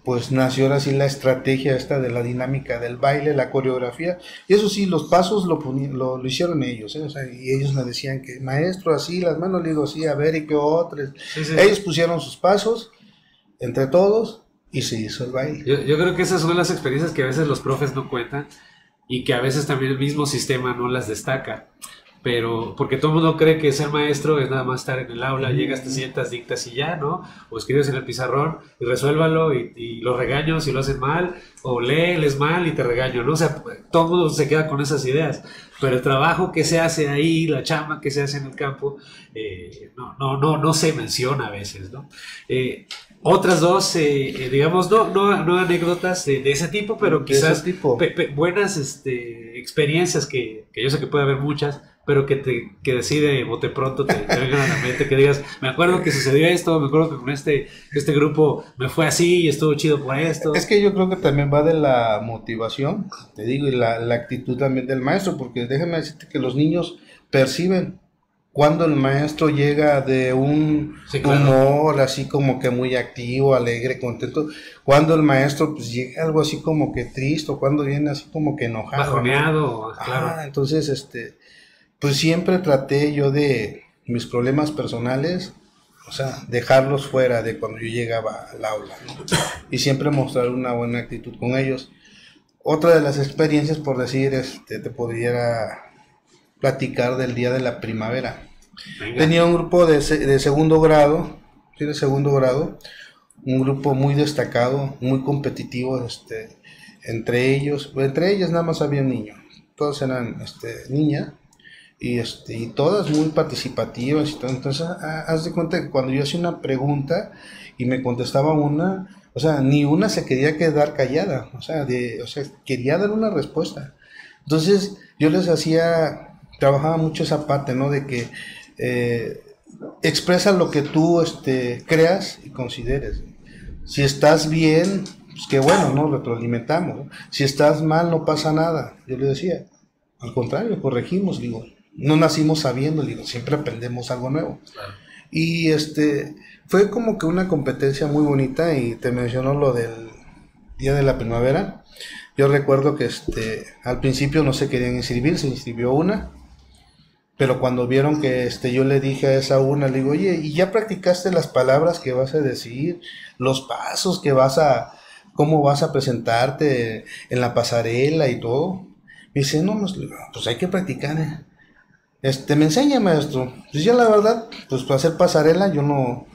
pues nació ahora sí la estrategia de la dinámica del baile, la coreografía, y eso sí, los pasos lo hicieron ellos, ¿eh? O sea, y ellos me decían que, maestro, así, las manos, le digo, sí, a ver, y qué otras. Ellos pusieron sus pasos, entre todos, y se hizo el baile. Yo creo que esas son las experiencias que a veces los profes no cuentan, y que a veces también el mismo sistema no las destaca. Pero porque todo el mundo cree que ser maestro es nada más estar en el aula, llegas, te sientas, dictas y ya, ¿no? O escribes en el pizarrón y resuélvalo y los regaño si lo hacen mal, o lees mal y te regaño, ¿no? O sea, todo el mundo se queda con esas ideas, pero el trabajo que se hace ahí, la chamba que se hace en el campo, no se menciona a veces, ¿no? Otras dos, digamos, no anécdotas de ese tipo, pero quizás buenas experiencias que yo sé que puede haber muchas, pero que decide bote pronto te vengan a la mente, que digas, me acuerdo que sucedió esto, me acuerdo que con este grupo me fue así y estuvo chido por esto. Es que yo creo que también va de la motivación, te digo, y la actitud también del maestro, porque déjame decirte que los niños perciben cuando el maestro llega de un humor así como que muy activo, alegre, contento, cuando el maestro pues llega algo así como que triste, o cuando viene así como que enojado, bajoneado, ¿no? Claro. Entonces pues siempre traté yo de mis problemas personales, o sea, dejarlos fuera de cuando yo llegaba al aula, ¿no? Y siempre mostrar una buena actitud con ellos. Otra de las experiencias, por decir, te pudiera platicar del día de la primavera. Venga. Tenía un grupo de segundo grado, ¿sí? De segundo grado, un grupo muy destacado, muy competitivo, entre ellas nada más había niños, todos eran niñas. Y todas muy participativas y todo. Entonces haz de cuenta que cuando yo hacía una pregunta y me contestaba una, o sea, ni una se quería quedar callada, o sea, quería dar una respuesta. Entonces yo les trabajaba mucho esa parte, ¿no? De que expresa lo que tú creas y consideres. Si estás bien, pues qué bueno, ¿no? Retroalimentamos, ¿no? Si estás mal, no pasa nada. Yo le decía, al contrario, corregimos, digo. No nacimos sabiendo, digo, siempre aprendemos algo nuevo. Claro. Y fue como que una competencia muy bonita, y te mencionó lo del día de la primavera. Yo recuerdo que al principio no se querían inscribir, se inscribió una, pero cuando vieron que yo le dije a esa una, le digo, oye, ¿y ya practicaste las palabras que vas a decir, los pasos que cómo vas a presentarte en la pasarela y todo? Me dice, no, pues hay que practicar, ¿eh? Me enseña, maestro. Pues ya la verdad, pues para hacer pasarela yo no,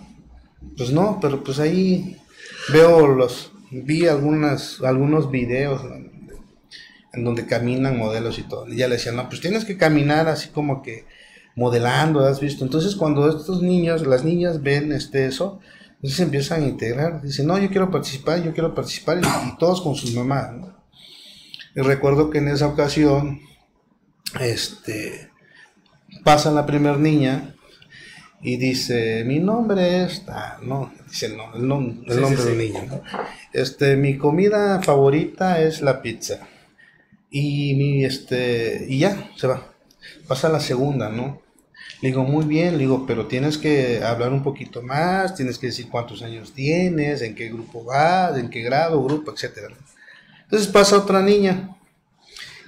pues no, pero pues ahí vi algunos videos en donde caminan modelos y todo. Y ya le decían, no, pues tienes que caminar así como que modelando, ¿has visto? Entonces cuando las niñas ven eso, Entonces se empiezan a integrar, dicen, no, yo quiero participar, y todos con sus mamás, ¿no? Y recuerdo que en esa ocasión, pasa la primer niña y dice, mi nombre es, no, dice no, el nombre del niño, ¿no? Mi comida favorita es la pizza. Y ya, se va. Pasa la segunda, ¿no? Le digo, muy bien, le digo, pero tienes que hablar un poquito más, tienes que decir cuántos años tienes, en qué grupo vas, en qué grado, grupo, etcétera. Entonces pasa otra niña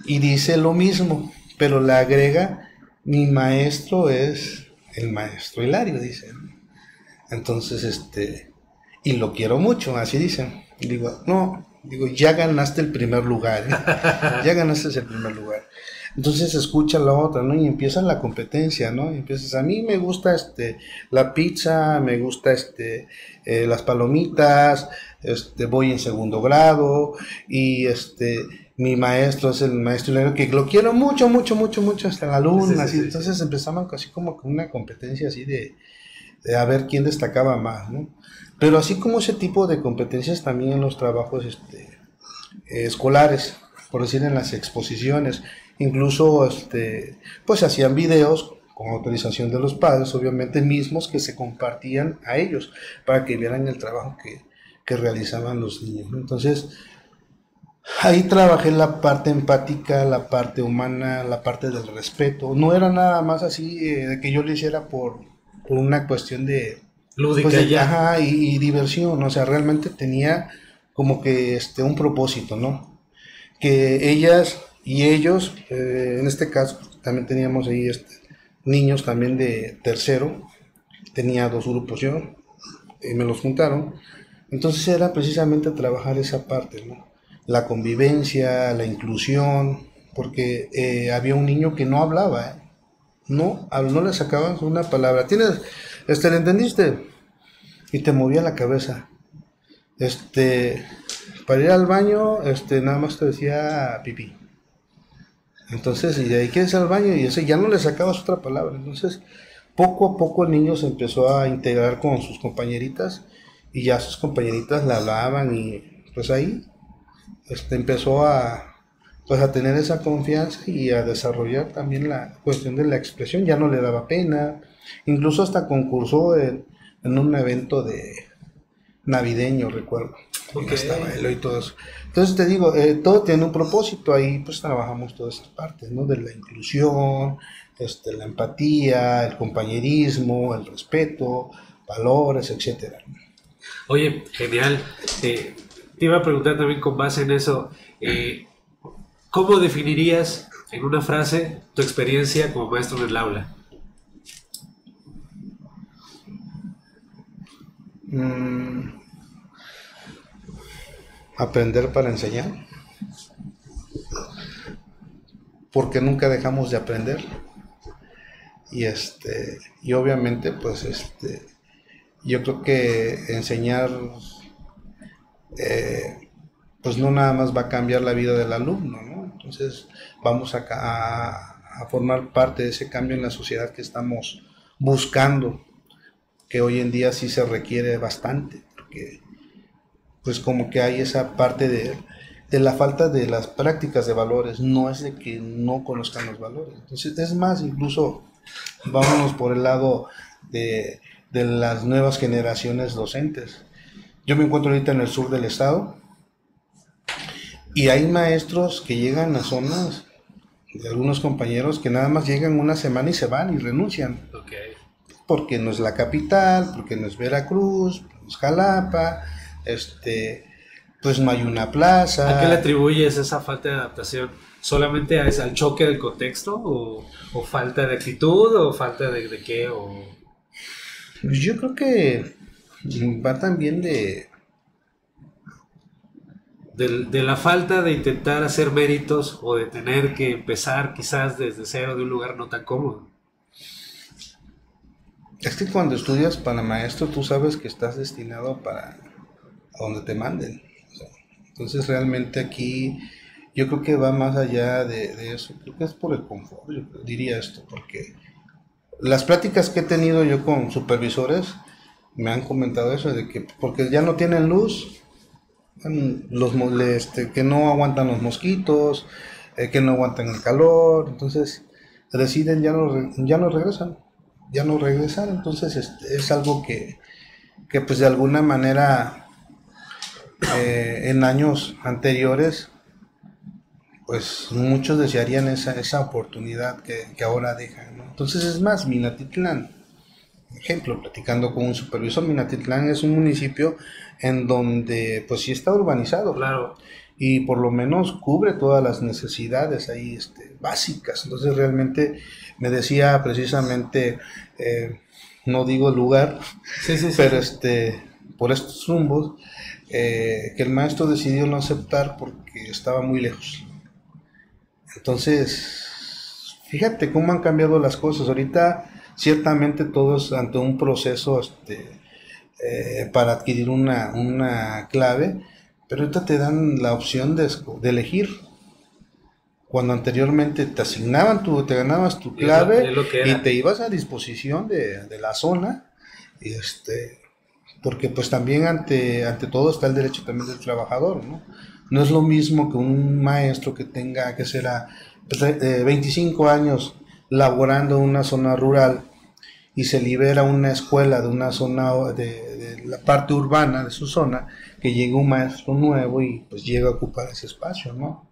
y dice lo mismo, pero le agrega, mi maestro es el maestro Hilario, dice. Entonces, y lo quiero mucho, así dicen. Y digo, no, digo, ya ganaste el primer lugar, ¿eh? Ya ganaste el primer lugar. Entonces escucha la otra, ¿no? Y empieza la competencia, ¿no? Y empiezas, a mí me gusta la pizza, me gusta las palomitas, voy en segundo grado, y mi maestro es el maestro Hilario, que lo quiero mucho, mucho, mucho, mucho, hasta la luna, así. Entonces empezaban casi como con una competencia así de a ver quién destacaba más, ¿no? Pero así como ese tipo de competencias también en los trabajos escolares, por decir en las exposiciones, incluso pues hacían videos con autorización de los padres, obviamente mismos, que se compartían a ellos para que vieran el trabajo que realizaban los niños, ¿no? Entonces ahí trabajé la parte empática, la parte humana, la parte del respeto. No era nada más así de que yo lo hiciera por una cuestión de lúdica, pues ya. Ajá, y diversión, o sea, realmente tenía como que un propósito, ¿no? Que ellas y ellos, en este caso, también teníamos ahí niños también de tercero, tenía 2 grupos yo, y me los juntaron. Entonces era precisamente trabajar esa parte, ¿no? La convivencia, la inclusión, porque había un niño que no hablaba, ¿eh? No le sacaban una palabra. ¿Le entendiste? Y te movía la cabeza. Para ir al baño, nada más te decía pipí. Entonces, y de ahí quieres ir al baño, y ese ya no le sacabas otra palabra. Entonces, poco a poco el niño se empezó a integrar con sus compañeritas, y ya sus compañeritas la hablaban, y pues ahí empezó pues a tener esa confianza y a desarrollar también la cuestión de la expresión. Ya no le daba pena, incluso hasta concursó en un evento de navideño, recuerdo. Okay. Estaba él y todo eso. Entonces te digo, todo tiene un propósito. Ahí pues trabajamos todas esas partes, ¿no? De la inclusión, la empatía, el compañerismo, el respeto, valores, etcétera. Oye, genial. Te iba a preguntar también con base en eso, ¿cómo definirías en una frase tu experiencia como maestro en el aula? Aprender para enseñar, porque nunca dejamos de aprender, y obviamente pues yo creo que enseñar pues no nada más va a cambiar la vida del alumno, ¿no? Entonces vamos a formar parte de ese cambio en la sociedad que estamos buscando, que hoy en día sí se requiere bastante, porque pues como que hay esa parte de la falta de las prácticas de valores. No es de que no conozcan los valores. Entonces es más, incluso vámonos por el lado de las nuevas generaciones docentes. Yo me encuentro ahorita en el sur del estado, y hay maestros que llegan a zonas de algunos compañeros que nada más llegan una semana y se van y renuncian. Okay. Porque no es la capital, porque no es Veracruz, no es Jalapa, pues no hay una plaza. ¿A qué le atribuyes esa falta de adaptación? ¿Solamente al choque del contexto? ¿O falta de actitud? ¿O falta de qué? Pues yo creo que va también de la falta de intentar hacer méritos, o de tener que empezar quizás desde cero de un lugar no tan cómodo. Es que cuando estudias para maestro, tú sabes que estás destinado a donde te manden. Entonces realmente aquí yo creo que va más allá de eso. Creo que es por el confort, yo diría esto, porque las pláticas que he tenido yo con supervisores, Me han comentado eso, de que porque ya no tienen luz, que no aguantan los mosquitos, que no aguantan el calor, entonces deciden ya no regresan, entonces es algo que pues de alguna manera en años anteriores pues muchos desearían esa oportunidad que ahora dejan, ¿no? Entonces es más, Minatitlán, ejemplo, platicando con un supervisor, Minatitlán es un municipio en donde pues sí está urbanizado. Claro. Y por lo menos cubre todas las necesidades ahí básicas. Entonces realmente me decía precisamente, no digo el lugar, Sí. pero por estos rumbos, que el maestro decidió no aceptar porque estaba muy lejos. Entonces, fíjate cómo han cambiado las cosas. Ahorita ciertamente todos ante un proceso para adquirir una clave, pero ahorita te dan la opción de elegir. Cuando anteriormente te ganabas tu clave y te ibas a disposición de la zona, porque pues también ante todo está el derecho también del trabajador, ¿no? No es lo mismo que un maestro que tenga que ser 25 años laborando en una zona rural y se libera una escuela de una zona de la parte urbana de su zona, que llega un maestro nuevo y pues llega a ocupar ese espacio, ¿no?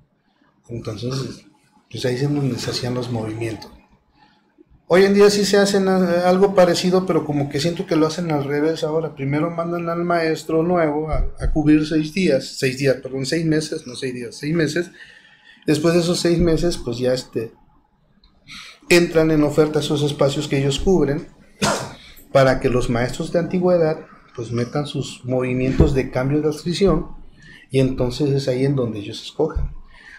Entonces, pues ahí es donde se hacían los movimientos. Hoy en día sí se hacen algo parecido, pero como que siento que lo hacen al revés ahora. Primero mandan al maestro nuevo a cubrir 6 meses, no 6 días, 6 meses. Después de esos 6 meses, pues ya entran en oferta esos espacios que ellos cubren para que los maestros de antigüedad pues metan sus movimientos de cambio de adscripción, y entonces es ahí en donde ellos escogen.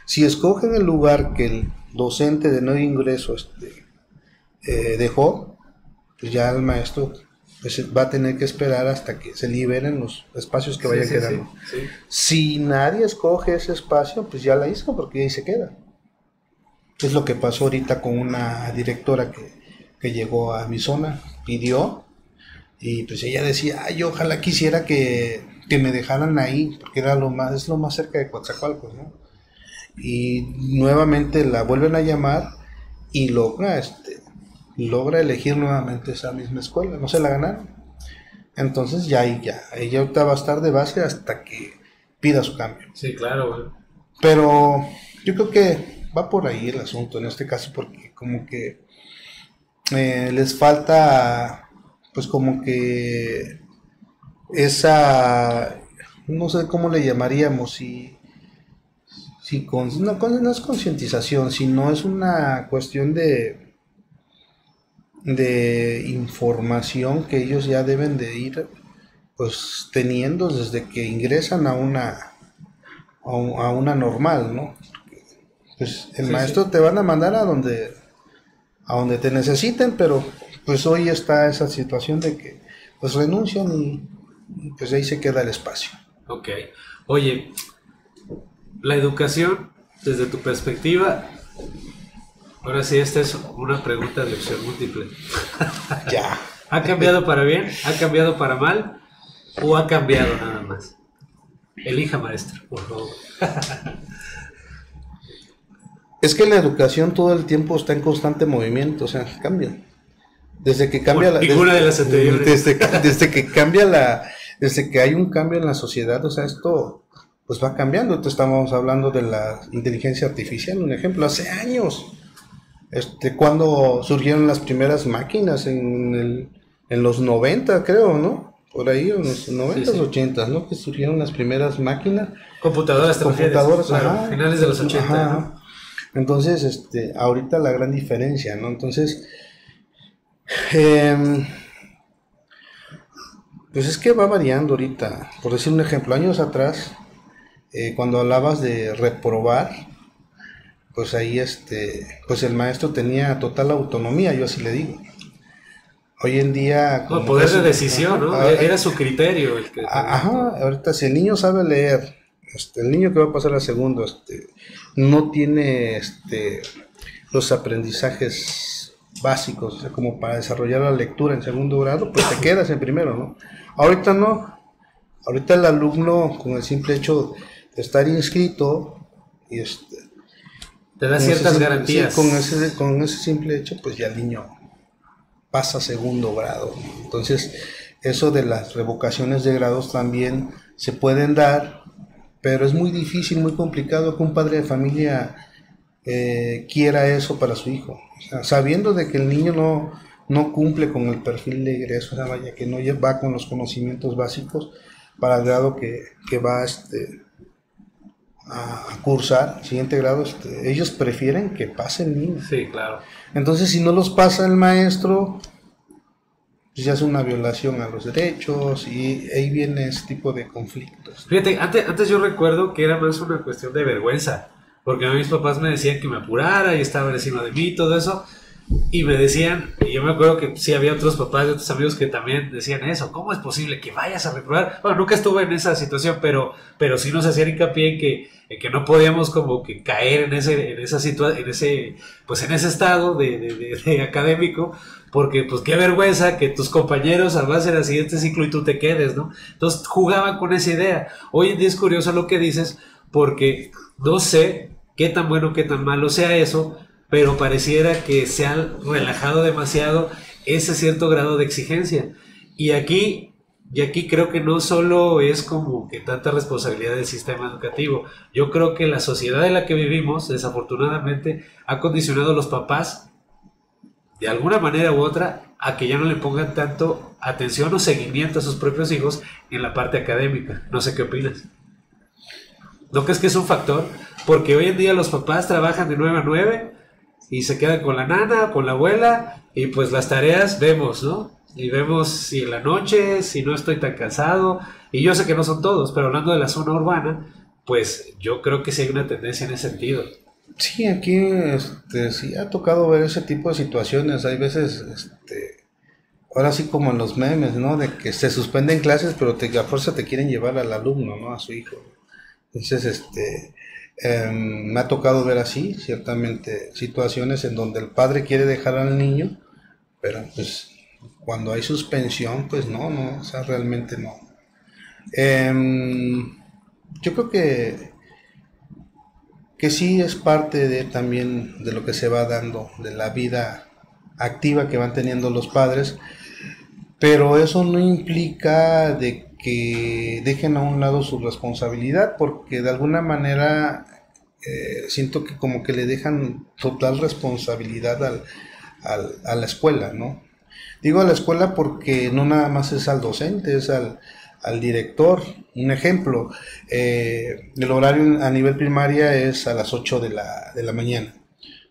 Si escogen el lugar que el docente de nuevo ingreso dejó, pues ya el maestro pues va a tener que esperar hasta que se liberen los espacios que vayan quedando. Sí. Si nadie escoge ese espacio, pues ya la hizo, porque ahí se queda. Es lo que pasó ahorita con una directora que llegó a mi zona, pidió, y pues ella decía, yo ojalá quisiera que me dejaran ahí, porque es lo más cerca de Coatzacoalcos, ¿no? Y nuevamente la vuelven a llamar y logra elegir nuevamente esa misma escuela, no se la ganaron. Entonces ella ahorita va a estar de base hasta que pida su cambio. Sí, claro, güey. Pero yo creo que va por ahí el asunto en este caso, porque como que les falta pues como que esa, no sé cómo le llamaríamos, no es concientización, sino es una cuestión de información que ellos ya deben de ir pues teniendo desde que ingresan a una normal, ¿no? Pues el maestro te van a mandar a donde te necesiten, pero pues hoy está esa situación de que pues renuncian y pues ahí se queda el espacio. Ok. Oye, la educación, desde tu perspectiva, ahora sí, esta es una pregunta de opción múltiple. Ya. ¿Ha cambiado para bien? ¿Ha cambiado para mal? ¿O ha cambiado nada más? Elija, maestro, por favor. Es que la educación todo el tiempo está en constante movimiento, o sea, cambia. Desde que cambia ninguna de las anteriores. Desde que hay un cambio en la sociedad, o sea, esto pues va cambiando. Entonces estamos hablando de la inteligencia artificial, un ejemplo, hace años. Cuando surgieron las primeras máquinas en los 90, creo, ¿no? Por ahí, en los 90s, 80s, ¿no? Que surgieron las primeras máquinas. Computadoras, claro, finales de los 80. Ajá. ¿No? Entonces, ahorita la gran diferencia, ¿no? Entonces, pues es que va variando ahorita. Por decir un ejemplo, años atrás, cuando hablabas de reprobar, pues ahí pues el maestro tenía total autonomía, yo así le digo. Hoy en día... No, poder de decisión, ¿no? Era su criterio el que... Ajá, ahorita si el niño sabe leer, el niño que va a pasar a segundo, no tiene los aprendizajes básicos, o sea, como para desarrollar la lectura en segundo grado, pues te quedas en primero, ¿no? Ahorita no, ahorita el alumno con el simple hecho de estar inscrito y te da ciertas garantías. Sí, con ese simple hecho, pues ya el niño pasa a segundo grado, ¿no? Entonces, eso de las revocaciones de grados también se pueden dar, pero es muy difícil, muy complicado que un padre de familia quiera eso para su hijo. O sea, sabiendo de que el niño no cumple con el perfil de ingreso, o sea, vaya, que no va con los conocimientos básicos para el grado que va a cursar, siguiente grado, ellos prefieren que pase el niño. Sí, claro. Entonces, si no los pasa el maestro, pues ya es una violación a los derechos y ahí viene ese tipo de conflictos. Fíjate, antes yo recuerdo que era más una cuestión de vergüenza, porque a mí mis papás me decían que me apurara y estaban encima de mí y todo eso, y me decían, y yo me acuerdo que sí había otros papás de otros amigos que también decían eso, ¿cómo es posible que vayas a reprobar? Bueno, nunca estuve en esa situación, pero sí nos hacían hincapié en que no podíamos como que caer en esa situación, pues en ese estado de académico, porque pues qué vergüenza que tus compañeros avancen al siguiente ciclo y tú te quedes, ¿no? Entonces jugaban con esa idea. Hoy en día es curioso lo que dices, porque no sé qué tan bueno, qué tan malo sea eso, pero pareciera que se ha relajado demasiado ese cierto grado de exigencia. Y aquí creo que no solo es como que tanta responsabilidad del sistema educativo. Yo creo que la sociedad en la que vivimos, desafortunadamente, ha condicionado a los papás, de alguna manera u otra, a que ya no le pongan tanto atención o seguimiento a sus propios hijos en la parte académica. No sé qué opinas. ¿No crees que es un factor? Porque hoy en día los papás trabajan de 9 a 9 y se quedan con la nana, con la abuela, y pues las tareas vemos, ¿no? Y vemos si en la noche, si no estoy tan cansado, y yo sé que no son todos, pero hablando de la zona urbana, pues yo creo que sí hay una tendencia en ese sentido. Sí, aquí sí ha tocado ver ese tipo de situaciones. Hay veces, ahora sí como en los memes, ¿no? De que se suspenden clases, pero a fuerza te quieren llevar al alumno, ¿no? A su hijo. Entonces, me ha tocado ver así, ciertamente, situaciones en donde el padre quiere dejar al niño, pero pues cuando hay suspensión, pues no, o sea, realmente no. Yo creo que sí es parte también de lo que se va dando, de la vida activa que van teniendo los padres, pero eso no implica de que dejen a un lado su responsabilidad, porque de alguna manera siento que como que le dejan total responsabilidad a la escuela, ¿no? Digo a la escuela porque no nada más es al docente, es al director. Un ejemplo, el horario a nivel primaria es a las 8 de la mañana.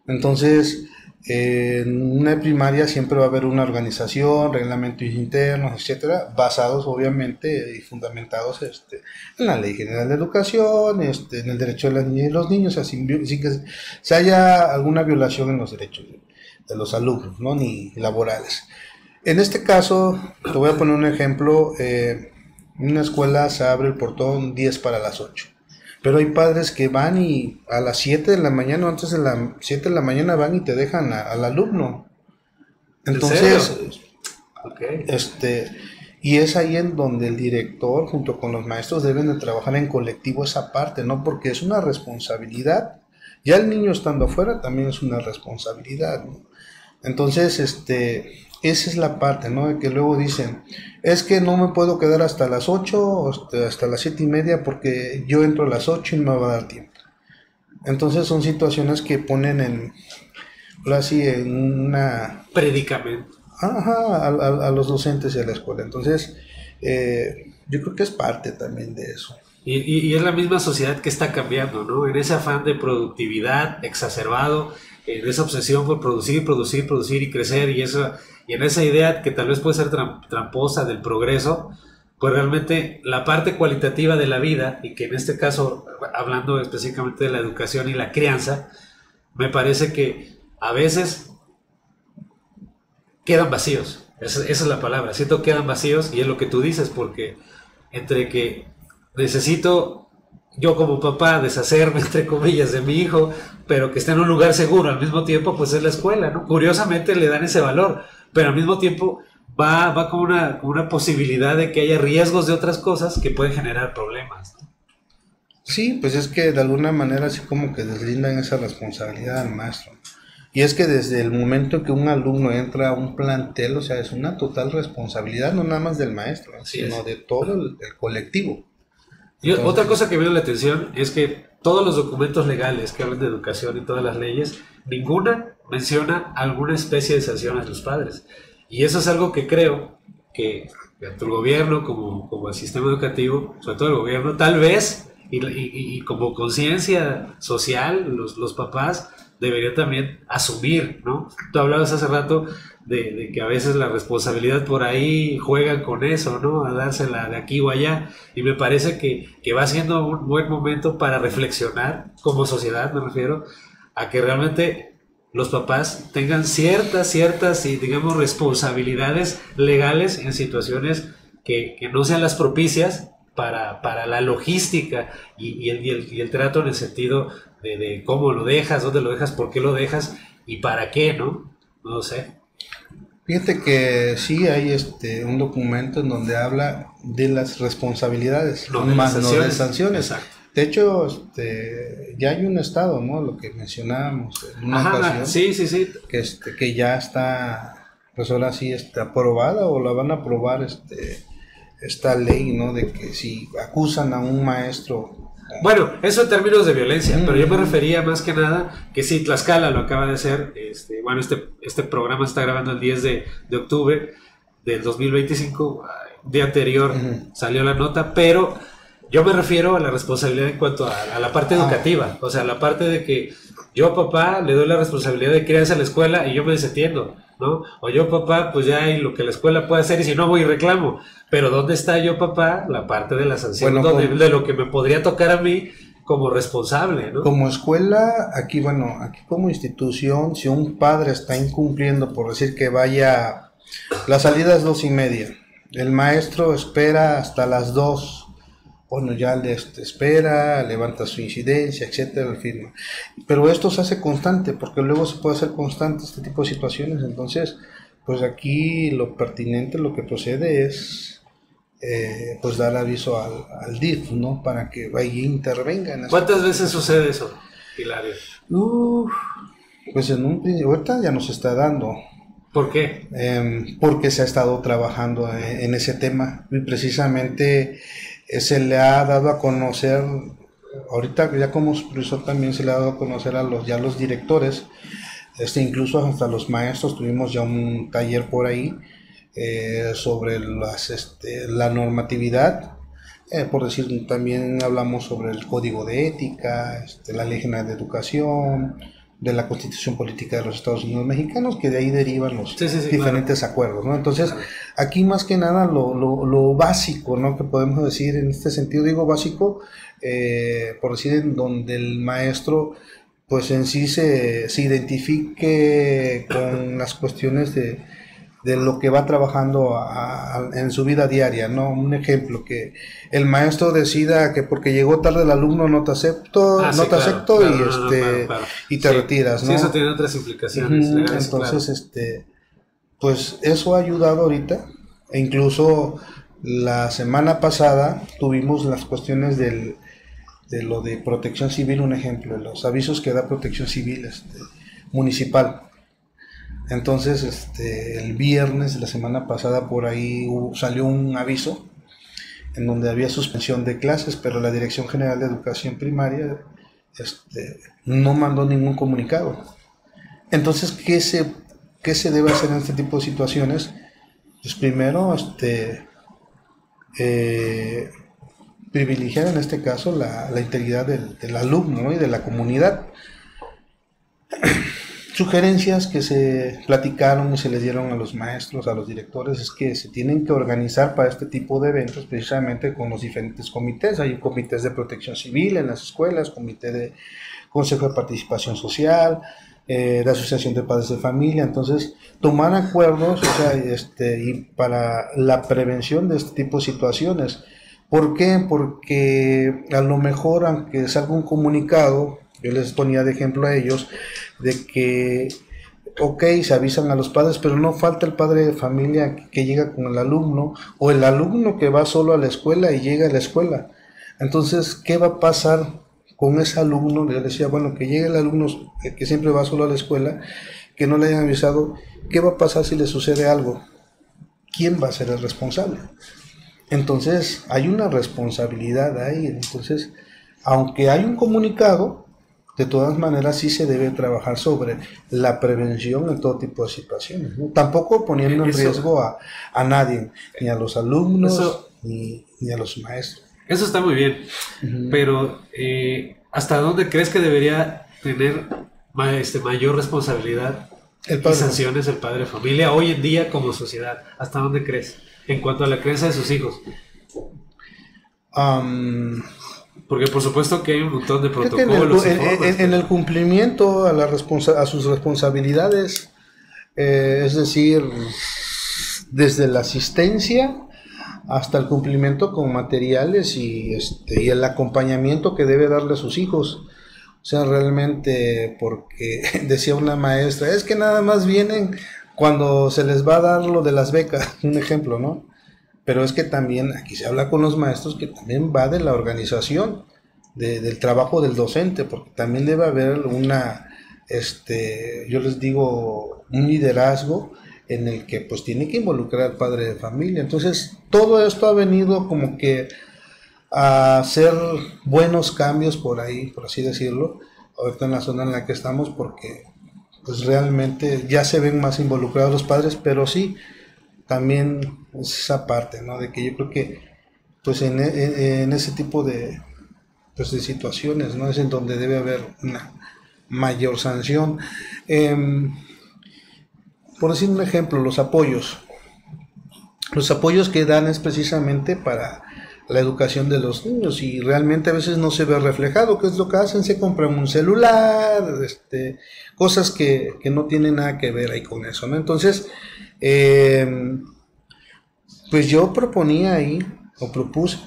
Entonces, en una primaria siempre va a haber una organización, reglamentos internos, etcétera, basados obviamente y fundamentados en la Ley General de Educación, en el derecho de las niñas y los niños, sin que se haya alguna violación en los derechos de los alumnos, ¿no? Ni laborales. En este caso, te voy a poner un ejemplo. En una escuela se abre el portón 10 para las 8. Pero hay padres que van y a las 7 de la mañana, antes de las 7 de la mañana van y te dejan al alumno. Entonces, okay. Y es ahí en donde el director junto con los maestros deben de trabajar en colectivo esa parte, ¿no? Porque es una responsabilidad. Ya el niño estando afuera también es una responsabilidad, ¿no? Entonces, esa es la parte, ¿no? De que luego dicen, es que no me puedo quedar hasta las 8, hasta las 7:30 porque yo entro a las 8 y no me va a dar tiempo. Entonces son situaciones que ponen así en una... predicamento. Ajá, a los docentes y a la escuela. Entonces, yo creo que es parte también de eso. Y es la misma sociedad que está cambiando, ¿no? En ese afán de productividad exacerbado, en esa obsesión por producir y crecer, y en esa idea que tal vez puede ser tramposa del progreso, pues realmente la parte cualitativa de la vida, y que en este caso, hablando específicamente de la educación y la crianza, me parece que a veces quedan vacíos. Esa es la palabra, siento que quedan vacíos, y es lo que tú dices, porque entre que necesito yo como papá deshacerme, entre comillas, de mi hijo, pero que esté en un lugar seguro al mismo tiempo, pues es la escuela, ¿no? Curiosamente le dan ese valor, pero al mismo tiempo va con una posibilidad de que haya riesgos de otras cosas que pueden generar problemas, ¿no? Sí, pues es que de alguna manera así como que deslindan esa responsabilidad al maestro. Y es que desde el momento en que un alumno entra a un plantel, o sea, es una total responsabilidad, no nada más del maestro, sino de todo el colectivo. Y otra Entonces, cosa que me llama la atención es que todos los documentos legales que hablan de educación y todas las leyes, ninguna menciona alguna especie de sanción a los padres. Y eso es algo que creo que tanto el gobierno como el sistema educativo, sobre todo el gobierno, tal vez, y como conciencia social, los papás deberían también asumir, ¿no? Tú hablabas hace rato de que a veces la responsabilidad por ahí juegan con eso, ¿no? A dársela de aquí o allá. Y me parece que va siendo un buen momento para reflexionar, como sociedad me refiero, a que realmente los papás tengan ciertas y digamos responsabilidades legales en situaciones que no sean las propicias para la logística y el trato en el sentido de cómo lo dejas, dónde lo dejas, por qué lo dejas y para qué, ¿no? No lo sé. fíjate que sí hay un documento en donde habla de las responsabilidades, No de más las no de sanciones. sanciones. Exacto. De hecho, ya hay un estado, ¿no? Lo que mencionábamos en una Ajá, ocasión, sí. que ya está, pues ahora sí está aprobada o la van a aprobar, esta ley, ¿no? De que si acusan a un maestro. Bueno, eso en términos de violencia, pero yo me refería más que nada que sí, Tlaxcala lo acaba de hacer. Bueno, este programa se está grabando el 10 de octubre del 2025. Día anterior salió la nota, pero yo me refiero a la responsabilidad en cuanto a la parte educativa. O sea, la parte de que yo, papá, le doy la responsabilidad de criarse a la escuela y yo me desentiendo, ¿no? O yo, papá, pues ya hay lo que la escuela puede hacer y si no voy y reclamo. Pero ¿dónde está yo, papá? La parte de la sanción, Bueno, de lo que me podría tocar a mí como responsable, ¿no? como escuela, aquí, bueno, aquí como institución, si un padre está incumpliendo, por decir que vaya, la salida es 2:30, el maestro espera hasta las 2, bueno, ya le espera, levanta su incidencia, etcétera, el firma. Pero esto se hace constante, porque luego se puede hacer constante este tipo de situaciones. Entonces, pues aquí lo pertinente, lo que procede es, pues dar aviso al DIF, ¿no? Para que vaya e intervenga en ¿Cuántas veces sucede eso, Hilario? Uf, pues en un principio, ahorita ya nos está dando. ¿Por qué? Porque se ha estado trabajando en ese tema y precisamente se le ha dado a conocer, ahorita ya como supervisor también se le ha dado a conocer a los directores, incluso hasta los maestros, tuvimos ya un taller por ahí sobre la normatividad, por decir, también hablamos sobre el código de ética, la ley general de educación, de la Constitución Política de los Estados Unidos Mexicanos, que de ahí derivan los diferentes acuerdos, ¿no? Entonces, aquí más que nada lo básico, ¿no? Que podemos decir en este sentido, digo básico, por decir, en donde el maestro, pues en sí se identifique con las cuestiones de lo que va trabajando en su vida diaria, ¿no? Un ejemplo, que el maestro decida que porque llegó tarde el alumno no te acepto, y te retiras, ¿no? Sí, eso tiene otras implicaciones. Entonces, pues eso ha ayudado ahorita, e incluso la semana pasada tuvimos las cuestiones de lo de protección civil, un ejemplo, los avisos que da protección civil municipal. Entonces, el viernes de la semana pasada por ahí salió un aviso en donde había suspensión de clases, pero la Dirección General de Educación Primaria no mandó ningún comunicado. Entonces, ¿qué se debe hacer en este tipo de situaciones? Pues primero, privilegiar en este caso la integridad del alumno, ¿no? Y de la comunidad. Sugerencias que se platicaron y se les dieron a los maestros, a los directores, es que se tienen que organizar para este tipo de eventos precisamente con los diferentes comités. Hay comités de protección civil en las escuelas, comité de consejo de participación social, de asociación de padres de familia. Entonces, tomar acuerdos, o sea, y para la prevención de este tipo de situaciones, ¿Por qué? Porque a lo mejor, aunque salga un comunicado, yo les ponía de ejemplo a ellos, de que, ok, se avisan a los padres, pero no falta el padre de familia que llega con el alumno, o el alumno que va solo a la escuela y llega a la escuela. Entonces, ¿qué va a pasar con ese alumno? Yo decía, bueno, que llegue el alumno que siempre va solo a la escuela, que no le hayan avisado, ¿qué va a pasar si le sucede algo? ¿Quién va a ser el responsable? Entonces, hay una responsabilidad ahí. Entonces, aunque hay un comunicado, de todas maneras sí se debe trabajar sobre la prevención en todo tipo de situaciones, ¿no? Tampoco poniendo en riesgo a nadie, ni a los alumnos, ni a los maestros. Eso está muy bien, pero ¿hasta dónde crees que debería tener mayor responsabilidad y sanciones el padre de familia hoy en día como sociedad? ¿Hasta dónde crees? En cuanto a la crianza de sus hijos. Porque por supuesto que hay un montón de protocolos. En el cumplimiento a sus responsabilidades, es decir, desde la asistencia hasta el cumplimiento con materiales y el acompañamiento que debe darle a sus hijos. O sea, realmente, porque decía una maestra, es que nada más vienen cuando se les va a dar lo de las becas, un ejemplo, ¿no? Pero es que también, aquí se habla con los maestros, que también va de la organización, del trabajo del docente, porque también debe haber yo les digo, un liderazgo en el que pues tiene que involucrar al padre de familia. Entonces, todo esto ha venido como que a hacer buenos cambios por ahí, por así decirlo, ahorita en la zona en la que estamos, porque pues realmente ya se ven más involucrados los padres, pero sí, también es esa parte, ¿no? De que yo creo que pues en ese tipo de situaciones, ¿no? Es en donde debe haber una mayor sanción. Por decir un ejemplo, los apoyos que dan es precisamente para la educación de los niños, y realmente a veces no se ve reflejado. ¿Qué es lo que hacen? Se compran un celular, cosas que no tienen nada que ver ahí con eso, ¿no? Entonces, pues yo proponía ahí, propuse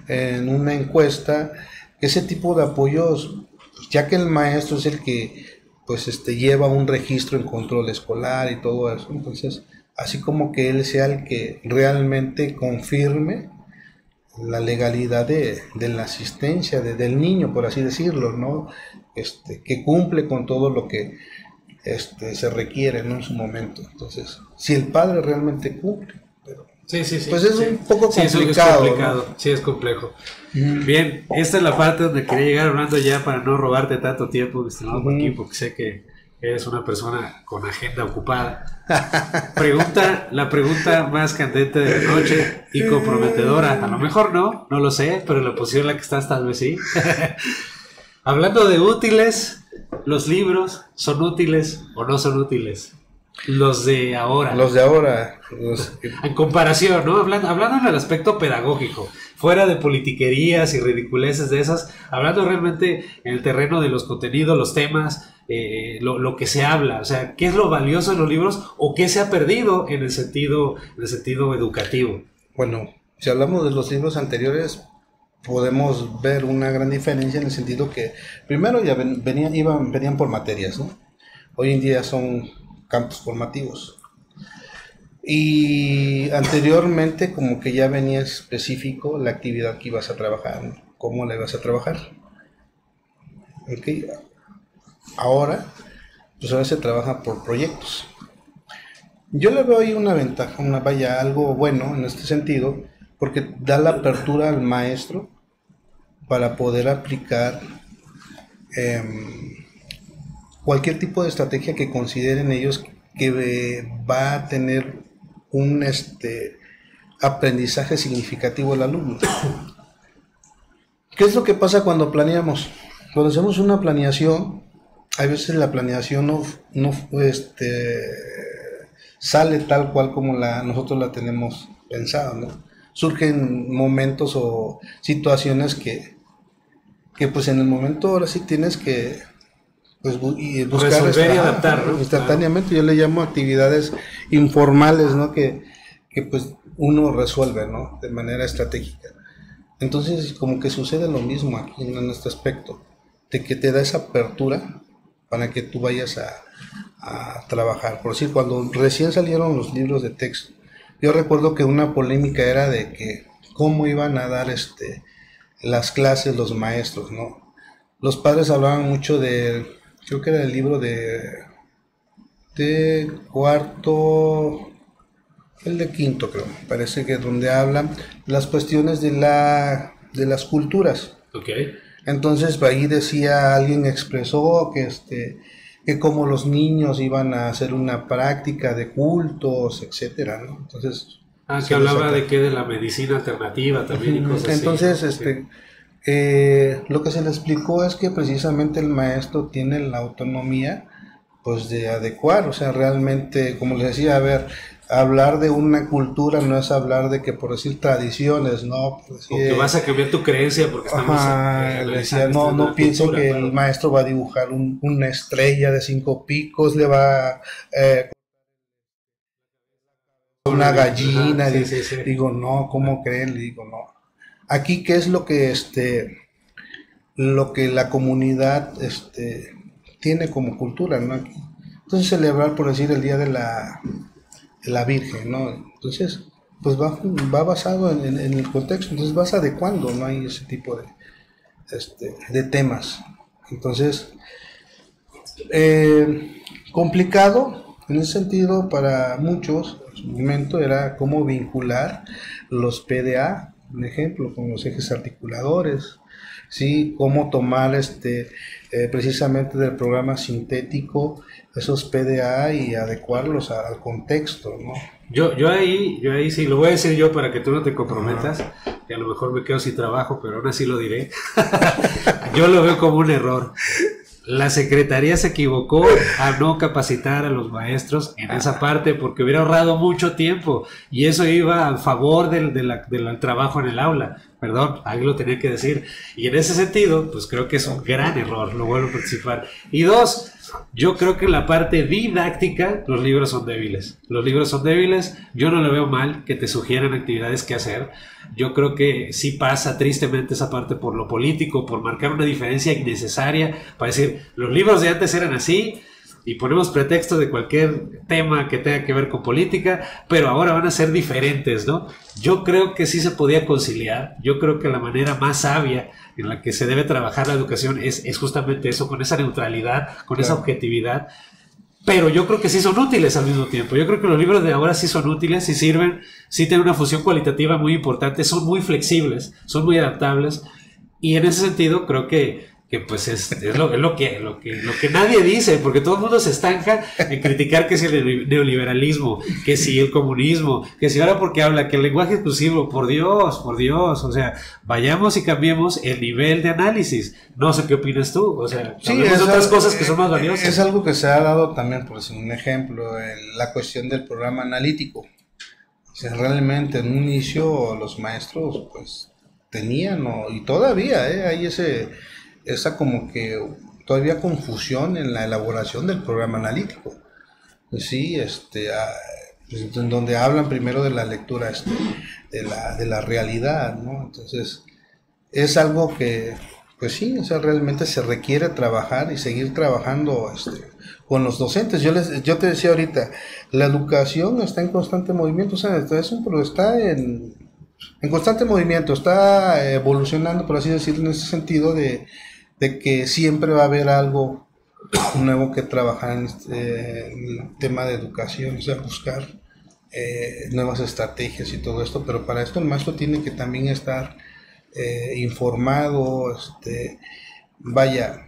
en una encuesta ese tipo de apoyos, ya que el maestro es el que pues lleva un registro en control escolar y todo eso. Entonces, así como que él sea el que realmente confirme la legalidad de la asistencia del niño, por así decirlo, ¿no? Que cumple con todo lo que se requiere, ¿no? En su momento. Entonces, si el padre realmente cumple, pero sí, pues es un poco complicado, ¿no? Sí, es complejo. Bien, esta es la parte donde quería llegar hablando ya para no robarte tanto tiempo, mi estimado Joaquín, porque sé que eres una persona con agenda ocupada. La pregunta más candente de la noche y comprometedora. A lo mejor no lo sé, pero en la posición en la que estás tal vez sí. Hablando de útiles, ¿los libros son útiles o no son útiles? Los de ahora. En comparación, ¿no? Hablando en el aspecto pedagógico, fuera de politiquerías y ridiculeces de esas, hablando realmente en el terreno de los contenidos, los temas, lo que se habla, o sea, ¿qué es lo valioso de los libros o qué se ha perdido en el sentido educativo? Bueno, si hablamos de los libros anteriores, podemos ver una gran diferencia en el sentido que primero ya venían por materias, ¿no? Hoy en día son campos formativos, y anteriormente como que ya venía específico la actividad que ibas a trabajar, ¿no? Cómo la ibas a trabajar. Okay. Ahora se trabaja por proyectos. Yo le veo ahí una ventaja, algo bueno en este sentido, porque da la apertura al maestro para poder aplicar cualquier tipo de estrategia que consideren ellos que va a tener un aprendizaje significativo al alumno. ¿Qué es lo que pasa cuando planeamos? Cuando hacemos una planeación, a veces la planeación no sale tal cual como nosotros la tenemos pensada, ¿no? Surgen momentos o situaciones que pues en el momento ahora sí tienes que pues buscar resolver y adaptar, ¿no? Instantáneamente. Yo le llamo actividades informales, ¿no? Que pues uno resuelve, ¿no? De manera estratégica. Entonces, como que sucede lo mismo aquí en este aspecto, de que te da esa apertura para que tú vayas a trabajar. Por decir, cuando recién salieron los libros de texto, yo recuerdo que una polémica era de que cómo iban a dar las clases los maestros, ¿no? Los padres hablaban mucho de, creo que era el libro de cuarto, el de quinto creo, parece que donde hablan las cuestiones de las culturas. Okay. Entonces ahí decía, alguien expresó que como los niños iban a hacer una práctica de cultos, etcétera, ¿no? Entonces que hablaba de la medicina alternativa también y cosas entonces, así. lo que se le explicó es que precisamente el maestro tiene la autonomía pues de adecuar, o sea, realmente, como les decía, a ver, hablar de una cultura no es hablar de que por decir tradiciones, ¿no? Por decir, o que vas a cambiar tu creencia porque estamos decía, no piense cultura, que claro. El maestro va a dibujar una estrella de 5 picos, le va una gallina, sí. Digo, no, ¿cómo creen? Le digo, no. Aquí, ¿qué es lo que la comunidad tiene como cultura, ¿no? Aquí. Entonces celebrar, por decir, el día de la Virgen, ¿no? Entonces, pues va basado en el contexto, entonces vas adecuando, ¿no? Hay ese tipo de temas. Entonces, complicado en ese sentido para muchos, en su momento era cómo vincular los PDA, un ejemplo, con los ejes articuladores, ¿sí? Cómo tomar precisamente del programa sintético esos PDA y adecuarlos al contexto, ¿no? Yo ahí sí, lo voy a decir yo para que tú no te comprometas, que a lo mejor me quedo sin trabajo, pero aún así lo diré. Yo lo veo como un error. La secretaría se equivocó a no capacitar a los maestros en esa parte porque hubiera ahorrado mucho tiempo y eso iba a favor del trabajo en el aula. Perdón, ahí lo tenía que decir. Y en ese sentido, pues creo que es un gran error, lo vuelvo a participar. Y dos, yo creo que en la parte didáctica los libros son débiles. Los libros son débiles, yo no le veo mal que te sugieran actividades que hacer. Yo creo que sí pasa tristemente esa parte por lo político, por marcar una diferencia innecesaria, para decir, los libros de antes eran así, y ponemos pretexto de cualquier tema que tenga que ver con política, pero ahora van a ser diferentes, ¿no? Yo creo que sí se podía conciliar, yo creo que la manera más sabia en la que se debe trabajar la educación es justamente eso, con esa neutralidad, con esa objetividad, pero yo creo que sí son útiles al mismo tiempo. Yo creo que los libros de ahora sí son útiles, sí sirven, sí tienen una función cualitativa muy importante, son muy flexibles, son muy adaptables, y en ese sentido creo que pues es lo que nadie dice, porque todo el mundo se estanca en criticar que si el neoliberalismo, que si el comunismo, que si ahora porque habla que el lenguaje exclusivo, por Dios, o sea, vayamos y cambiemos el nivel de análisis. No sé qué opinas tú, o sea, sí, es otras cosas que son más valiosas. Es algo que se ha dado también, por decir un ejemplo, la cuestión del programa analítico. O sea, realmente en un inicio los maestros pues tenían, y todavía hay esa como que todavía confusión en la elaboración del programa analítico. Pues sí, pues, en donde hablan primero de la lectura de la realidad, ¿no? Entonces, es algo que, pues sí, o sea, realmente se requiere trabajar y seguir trabajando con los docentes. Yo te decía ahorita, la educación está en constante movimiento, o sea, está en constante movimiento, está evolucionando, por así decirlo, en ese sentido de que siempre va a haber algo nuevo que trabajar en el tema de educación, o sea, buscar nuevas estrategias y todo esto, pero para esto el maestro tiene que también estar informado, vaya,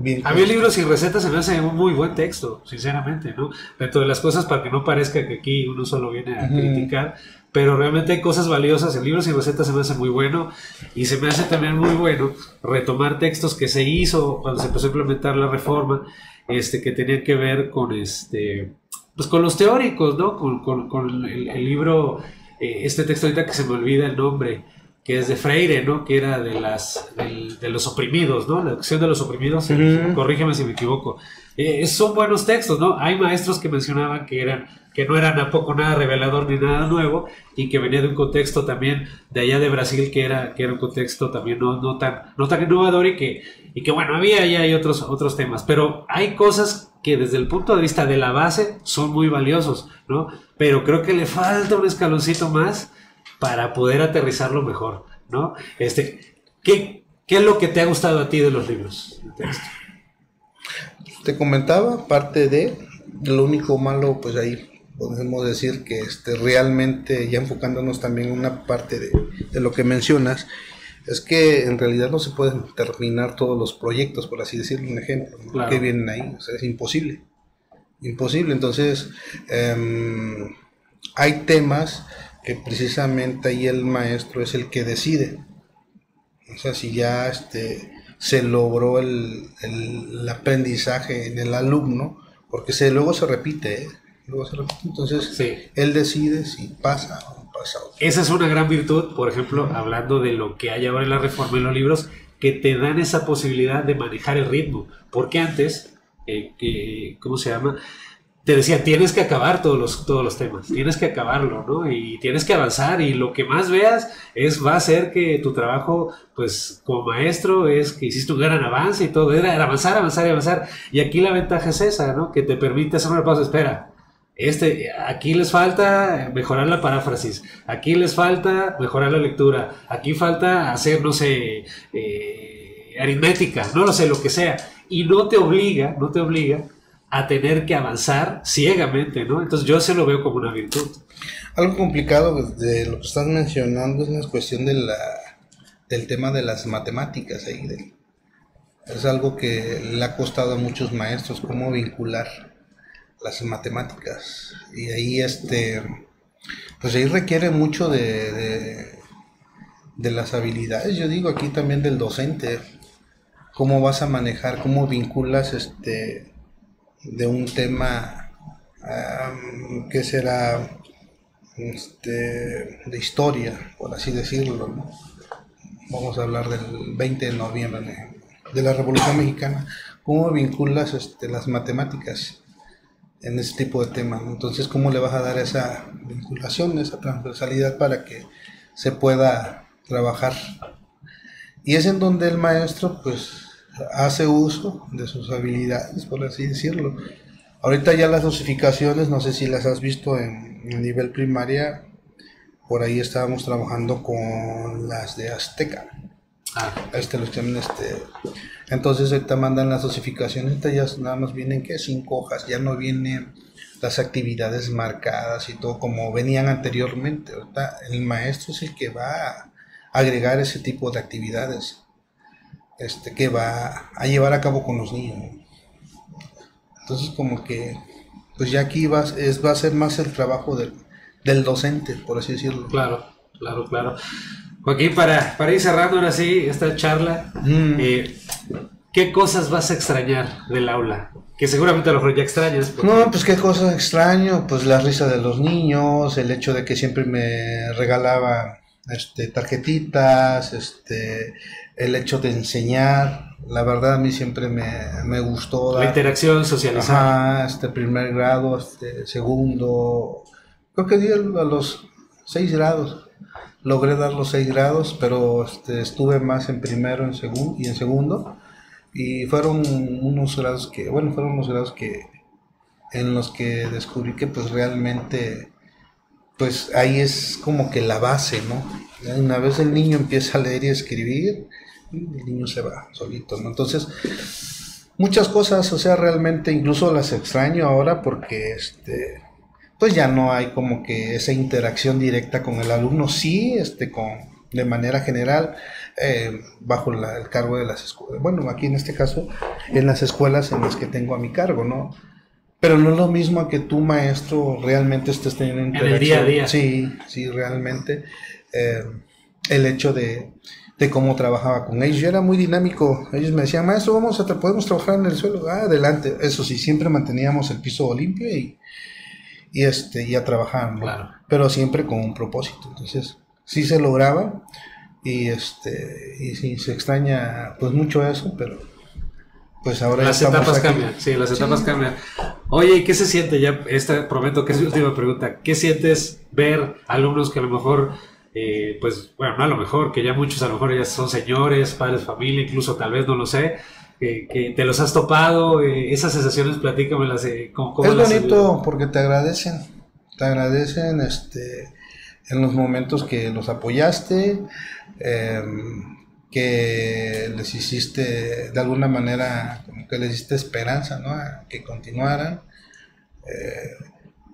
bien. A mí el libro Sin Recetas se me hace un muy buen texto, sinceramente, ¿no? Dentro de las cosas, para que no parezca que aquí uno solo viene a criticar, pero realmente hay cosas valiosas. El libro Sin Recetas se me hace muy bueno, y se me hace también muy bueno retomar textos que se hizo cuando se empezó a implementar la reforma, que tenían que ver con pues con los teóricos, ¿no? Con el libro, texto ahorita que se me olvida el nombre, que es de Freire, ¿no? Que era de los oprimidos, ¿no? La educación de los oprimidos, corrígeme si me equivoco. Son buenos textos, ¿no? Hay maestros que mencionaban que no eran tampoco nada revelador ni nada nuevo y que venía de un contexto también de allá de Brasil que era un contexto también no tan innovador y que bueno, había ya hay otros temas, pero hay cosas que desde el punto de vista de la base son muy valiosos, ¿no? Pero creo que le falta un escaloncito más para poder aterrizarlo mejor, ¿no? ¿Qué es lo que te ha gustado a ti de los libros de texto? Te comentaba, parte de lo único malo, pues ahí podemos decir que realmente, ya enfocándonos también en una parte de lo que mencionas, es que en realidad no se pueden terminar todos los proyectos, por así decirlo, un ejemplo, ¿no? Claro. Que vienen ahí, o sea, es imposible. Entonces, hay temas que precisamente ahí el maestro es el que decide. O sea, si ya se logró el aprendizaje en el alumno, porque luego se repite, entonces sí. Él decide si pasa o no pasa. Esa es una gran virtud, por ejemplo, hablando de lo que hay ahora en la reforma en los libros, que te dan esa posibilidad de manejar el ritmo, porque antes, ¿cómo se llama?, te decía, tienes que acabar todos los temas, tienes que acabarlo, ¿no? Y tienes que avanzar, y lo que más veas va a hacer que tu trabajo, pues, como maestro, es que hiciste un gran avance y todo, era avanzar, y aquí la ventaja es esa, ¿no? Que te permite hacer una pausa, espera, aquí les falta mejorar la paráfrasis, aquí les falta mejorar la lectura, aquí falta hacer, no sé, aritmética, no lo sé, lo que sea, y no te obliga a tener que avanzar ciegamente, ¿no? Entonces yo se lo veo como una virtud. Algo complicado de lo que estás mencionando es la cuestión del tema de las matemáticas. Es algo que le ha costado a muchos maestros, cómo vincular las matemáticas. Y ahí, pues ahí requiere mucho de las habilidades, yo digo aquí también del docente. Cómo vas a manejar, cómo vinculas de un tema que será de historia, por así decirlo, ¿no? Vamos a hablar del 20 de noviembre de la Revolución Mexicana. ¿Cómo vinculas las matemáticas en ese tipo de temas, ¿no? Entonces, ¿cómo le vas a dar esa vinculación, esa transversalidad para que se pueda trabajar? Y es en donde el maestro, pues, hace uso de sus habilidades, por así decirlo. Ahorita ya las dosificaciones, no sé si las has visto en nivel primaria, por ahí estábamos trabajando con las de Azteca. Entonces ahorita mandan las dosificaciones, ahorita ya nada más vienen 5 hojas, ya no vienen las actividades marcadas y todo como venían anteriormente. Ahorita el maestro es el que va a agregar ese tipo de actividades. Que va a llevar a cabo con los niños. Entonces como que pues ya aquí va a ser más el trabajo del docente, por así decirlo. Claro. Joaquín, para ir cerrando ahora sí esta charla, ¿qué cosas vas a extrañar del aula? Que seguramente a lo mejor ya extrañas. Porque... No, pues qué cosas extraño, pues la risa de los niños, el hecho de que siempre me regalaban tarjetitas, el hecho de enseñar. La verdad a mí siempre me gustó la interacción, socializar. Primer grado, segundo, creo que di a los 6 grados, logré dar los 6 grados, pero estuve más en primero y en segundo, y fueron unos grados que en los que descubrí que pues realmente pues ahí es como que la base, ¿no? Una vez el niño empieza a leer y a escribir, el niño se va solito, ¿no? Entonces, muchas cosas, o sea, realmente incluso las extraño ahora porque, pues ya no hay como que esa interacción directa con el alumno, sí, de manera general, bajo el cargo de las escuelas, bueno, aquí en este caso, en las escuelas en las que tengo a mi cargo, ¿no? Pero no es lo mismo que tu maestro realmente estés teniendo interacción. En el día a día. Sí, realmente. El hecho de cómo trabajaba con ellos. Yo era muy dinámico. Ellos me decían, maestro, podemos trabajar en el suelo. Adelante. Eso sí, siempre manteníamos el piso limpio y a trabajar, ¿no? Claro. Pero siempre con un propósito. Entonces, sí se lograba, y sí, se extraña pues mucho eso, pero pues ahora las etapas cambian, sí, las etapas cambian. Oye, ¿y qué se siente ya? Prometo que es mi última pregunta. ¿Qué sientes ver alumnos que a lo mejor, pues, bueno, no a lo mejor, que ya muchos a lo mejor ya son señores, padres, familia, incluso tal vez no lo sé, que te los has topado, esas sensaciones, platícamelas, ¿cómo es las has bonito vivido? porque te agradecen en los momentos que los apoyaste, que les hiciste de alguna manera, como que les hiciste esperanza, ¿no? A que continuaran.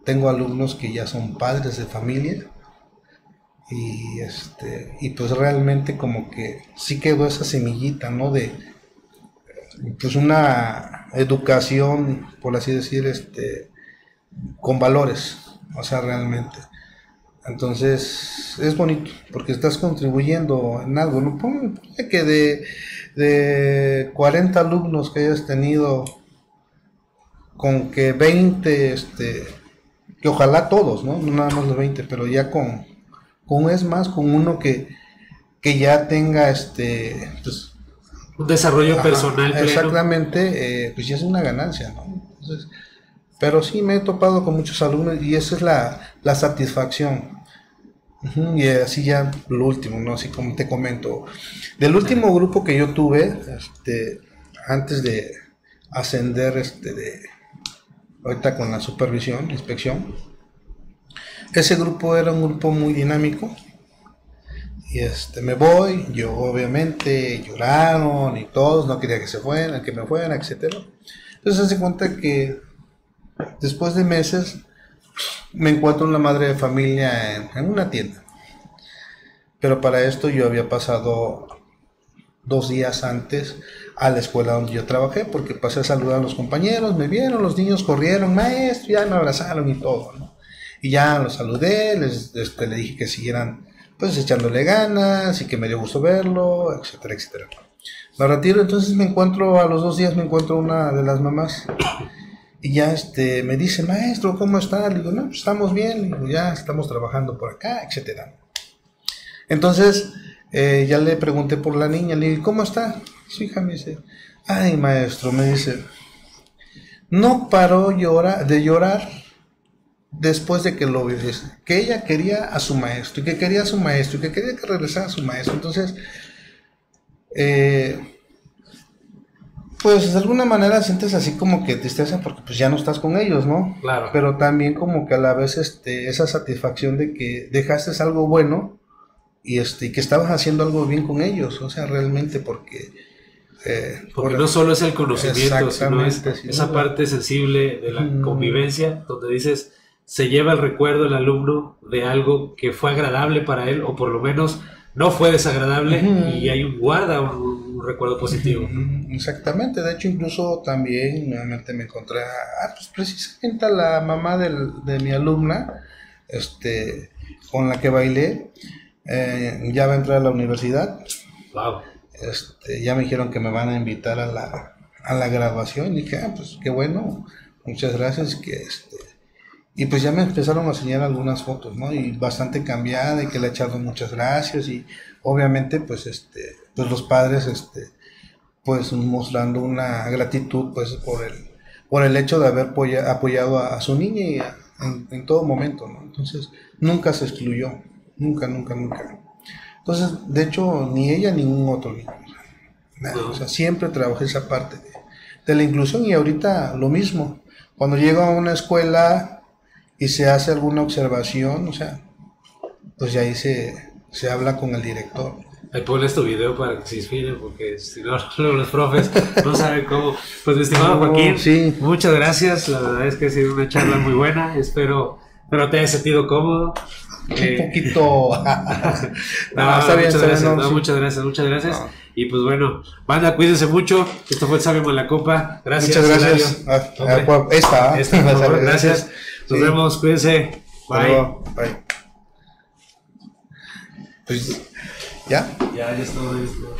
Tengo alumnos que ya son padres de familia y pues realmente como que sí quedó esa semillita, ¿no? De pues una educación, por así decir, con valores, o sea, realmente. Entonces, es bonito, porque estás contribuyendo en algo, ¿no? Ponle que de 40 alumnos que hayas tenido, con que 20, que ojalá todos, ¿no? No nada más los 20, pero ya es más, con uno que ya tenga, pues, Un desarrollo ajá, personal pleno. exactamente, pues ya es una ganancia, ¿no? Entonces, pero sí me he topado con muchos alumnos y esa es la satisfacción. Ujú. Y así ya lo último, ¿no? Así como te comento. Del último grupo que yo tuve, antes de ascender, ahorita con la supervisión, inspección, ese grupo era un grupo muy dinámico. Y me voy, yo obviamente lloraron y todos, no quería que se fueran, que me fueran, etcétera. Entonces se hace cuenta que después de meses me encuentro una madre de familia en una tienda. Pero para esto yo había pasado 2 días antes a la escuela donde yo trabajé, porque pasé a saludar a los compañeros, me vieron, los niños corrieron, maestro, ya me abrazaron y todo, ¿no? Y ya los saludé, le dije que siguieran pues echándole ganas y que me dio gusto verlo, etcétera, etcétera. Me retiro, entonces me encuentro, a los 2 días me encuentro una de las mamás y ya me dice, maestro, ¿cómo está? Le digo, no, pues estamos bien, le digo, ya estamos trabajando por acá, etcétera. Entonces, ya le pregunté por la niña, le dije, ¿cómo está? Su hija me dice, ay maestro, me dice, no paró de llorar después de que lo vio, que ella quería a su maestro, y que quería a su maestro, y que quería que regresara a su maestro. Entonces, pues de alguna manera sientes así como que tristeza porque pues ya no estás con ellos, ¿no? Claro. Pero también como que a la vez esa satisfacción de que dejaste algo bueno y que estabas haciendo algo bien con ellos, o sea, realmente porque Porque no solo es el conocimiento, sino es sí, esa parte sensible de la convivencia, donde dices, se lleva el recuerdo el alumno de algo que fue agradable para él, o por lo menos no fue desagradable, y hay guarda un recuerdo positivo. Exactamente, de hecho incluso también nuevamente me encontré pues precisamente a la mamá de mi alumna, con la que bailé, ya va a entrar a la universidad. Wow. Ya me dijeron que me van a invitar a la graduación. Y dije, pues qué bueno, muchas gracias. Y pues ya me empezaron a enseñar algunas fotos, ¿no? Y bastante cambiada, y que le he echado muchas gracias. Y obviamente, pues, pues los padres, pues mostrando una gratitud, pues, por el hecho de haber apoyado a su niña y en todo momento, ¿no? Entonces, nunca se excluyó, nunca, nunca, nunca. Entonces, de hecho, ni ella ni ningún otro niño. Nada, o sea, siempre trabajé esa parte de la inclusión y ahorita lo mismo. Cuando llego a una escuela y se hace alguna observación, o sea, pues ya ahí se habla con el director. Ahí pones tu video para que se inspiren, porque si no, luego los profes no saben cómo. Pues mi estimado Joaquín, sí. Muchas gracias. La verdad es que ha sido una charla muy buena. Espero te hayas sentido cómodo. Un poquito. Está bien, muchas gracias. No. Y pues bueno, banda, cuídense mucho. Esto fue el Sabio Malacopa. Gracias. Muchas gracias. Esta, gracias. Nos vemos, cuídense. Bye. Bye. Pues, ¿ya? Ya está listo.